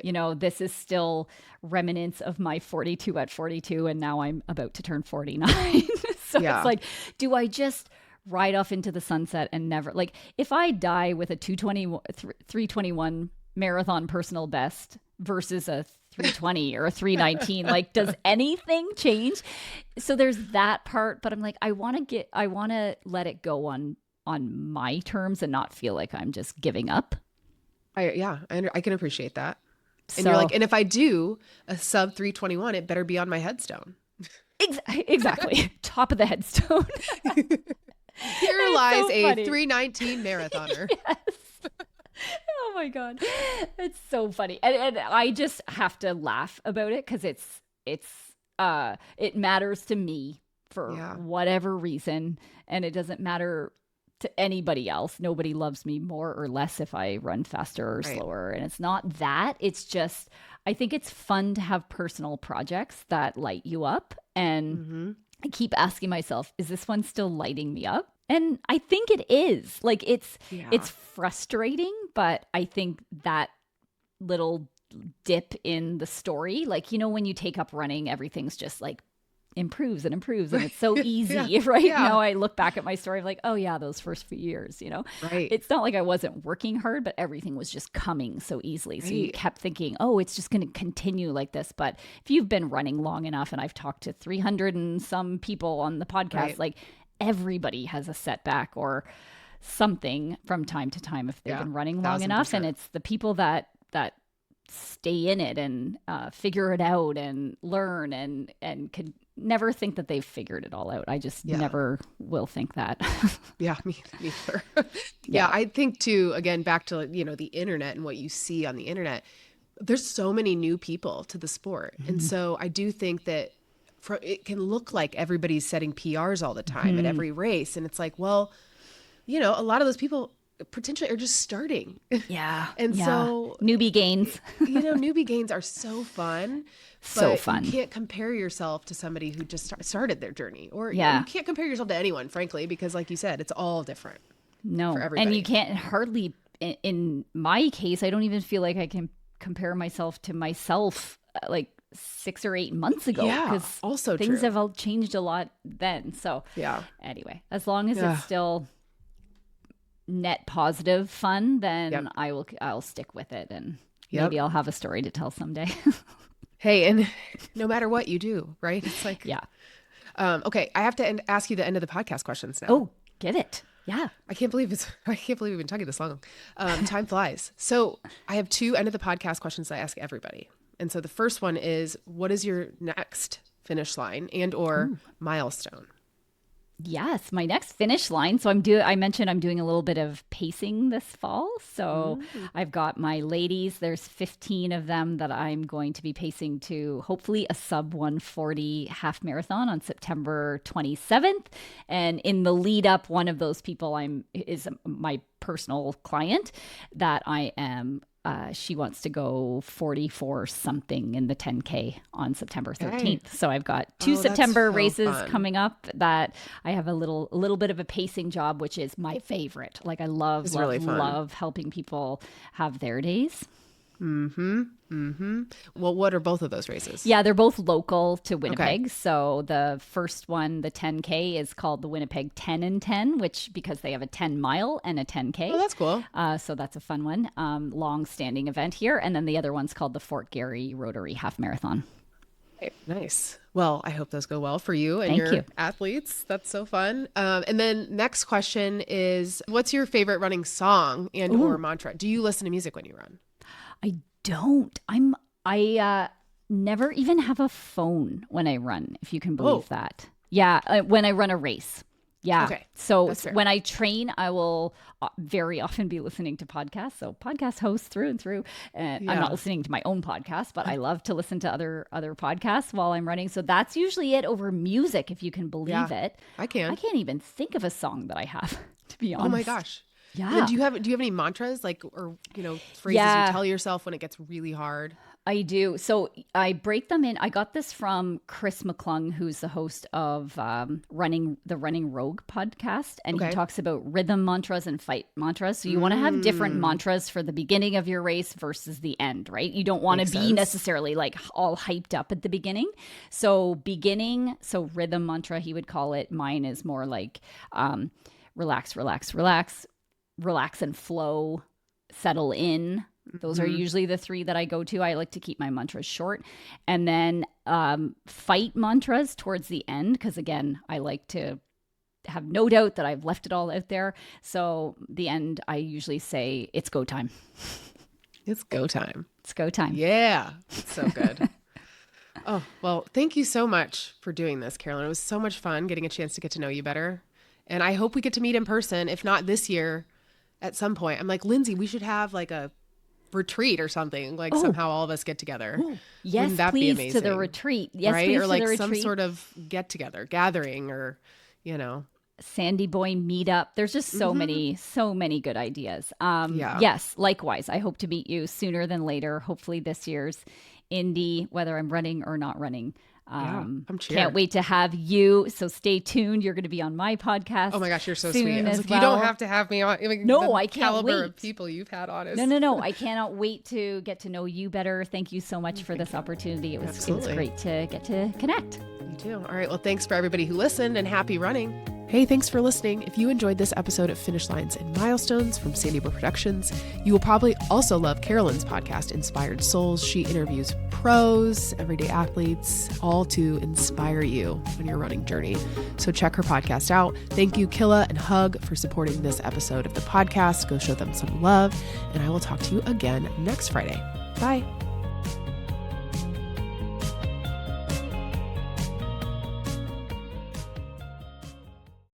you know, this is still remnants of my 42 at 42. And now I'm about to turn 49. So it's like, do I just ride off into the sunset and never, like, if I die with a 321 marathon personal best versus a 320 or a 319. Like, does anything change? So there's that part, but I'm like, I want to let it go on my terms and not feel like I'm just giving up. I can appreciate that. And So, you're like, and if I do a sub 321, it better be on my headstone. exactly. Top of the headstone. Here lies so a funny. 319 marathoner. Yes. Oh my God. It's so funny. And I just have to laugh about it because it matters to me for whatever reason. And it doesn't matter to anybody else. Nobody loves me more or less if I run faster or slower. And it's not that. It's just, I think it's fun to have personal projects that light you up. And I keep asking myself, is this one still lighting me up? And I think it is. Like, it's frustrating, but I think that little dip in the story, like, you know, when you take up running, everything's just like improves and improves and it's so easy, right? Now I look back at my story, I'm like, oh yeah, those first few years, you know, it's not like I wasn't working hard, but everything was just coming so easily. So you kept thinking, oh, it's just going to continue like this. But if you've been running long enough, and I've talked to 300 and some people on the podcast, like everybody has a setback or something from time to time if they've been running long enough. And it's the people that stay in it and figure it out and learn and can never think that they've figured it all out. I just never will think that. Me either. I think too, again, back to, you know, the internet and what you see on the internet, there's so many new people to the sport. And so I do think that it can look like everybody's setting PRs all the time at every race. And it's like, well, you know, a lot of those people potentially are just starting. So newbie gains. You know, newbie gains are so fun. So fun. You can't compare yourself to somebody who just started their journey, or you can't compare yourself to anyone, frankly, because like you said, it's all different. No, for everybody. And you can't hardly, in my case, I don't even feel like I can compare myself to myself like 6 or 8 months ago. Because also things true. have all changed a lot then. So anyway, as long as it's still net positive fun, then I'll stick with it, and maybe I'll have a story to tell someday. Hey, and no matter what you do, right? It's like, okay, I have to ask you the end of the podcast questions now. Oh, get it. Yeah. I can't believe we've been talking this long. Time flies. So I have 2 end of the podcast questions I ask everybody. And so the first one is, what is your next finish line and or milestone? Yes, my next finish line. So I mentioned I'm doing a little bit of pacing this fall. So I've got my ladies. There's 15 of them that I'm going to be pacing to hopefully a sub 140 half marathon on September 27th. And in the lead up, one of those people is my personal client that I am. She wants to go 44 something in the 10K on September 13th. So I've got 2 September races coming up that I have a little bit of a pacing job, which is my favorite. Like I love helping people have their days. Well, what are both of those races? Yeah, they're both local to Winnipeg. Okay. So the first one, the 10K, is called the Winnipeg 10 and 10, because they have a 10 mile and a 10K. Oh, that's cool. So that's a fun one. Long-standing event here. And then the other one's called the Fort Garry Rotary Half Marathon. Okay, nice. Well, I hope those go well for you and your athletes. That's so fun. And then next question is, what's your favorite running song and or mantra? Do you listen to music when you run? I don't. I never even have a phone when I run, if you can believe that. Yeah, when I run a race. Yeah. Okay. So when I train, I will very often be listening to podcasts. So podcast hosts through and through. I'm not listening to my own podcast, but I love to listen to other podcasts while I'm running. So that's usually it over music, if you can believe it. I can't even think of a song that I have, to be honest. Oh my gosh. Yeah. Do you have any mantras, like, or, you know, phrases you tell yourself when it gets really hard? I do. So I break them in. I got this from Chris McClung, who's the host of the Running Rogue podcast. And he talks about rhythm mantras and fight mantras. So you want to have different mantras for the beginning of your race versus the end, right? You don't want to be necessarily like all hyped up at the beginning. So rhythm mantra, he would call it. Mine is more like relax, relax, relax, relax and flow, settle in, Those are usually the 3 that I go to. I like to keep my mantras short. And then fight mantras towards the end, because again, I like to have no doubt that I've left it all out there. So the end, I usually say, it's go time. It's go time. It's go time. Yeah. It's so good. Oh, well, thank you so much for doing this, Carolyn. It was so much fun getting a chance to get to know you better. And I hope we get to meet in person, if not this year, at some point. I'm like, Lindsay, we should have like a retreat or something, like somehow all of us get together. Yes, Wouldn't that be please, amazing? to the retreat. Yes, right? please, Or like to the some retreat. sort of get together, gathering, or, SandyBoy meetup. There's just so many good ideas. Yes, likewise. I hope to meet you sooner than later. Hopefully this year's Indy, whether I'm running or not running. I'm cheering. Can't wait to have you. So stay tuned. You're going to be on my podcast. Oh my gosh, you're so soon sweet. I was as like, you don't have to have me on. Like, No, the I can't caliber wait. of people you've had on is No. I cannot wait to get to know you better. Thank you so much for this opportunity. It was great to get to connect. You too. All right. Well, thanks for everybody who listened, and happy running. Hey, thanks for listening. If you enjoyed this episode of Finish Lines and Milestones from SandyBoy Productions, you will probably also love Carolyn's podcast, Inspired Souls. She interviews pros, everyday athletes, all to inspire you on your running journey. So check her podcast out. Thank you, Kila and Huug, for supporting this episode of the podcast. Go show them some love, and I will talk to you again next Friday. Bye.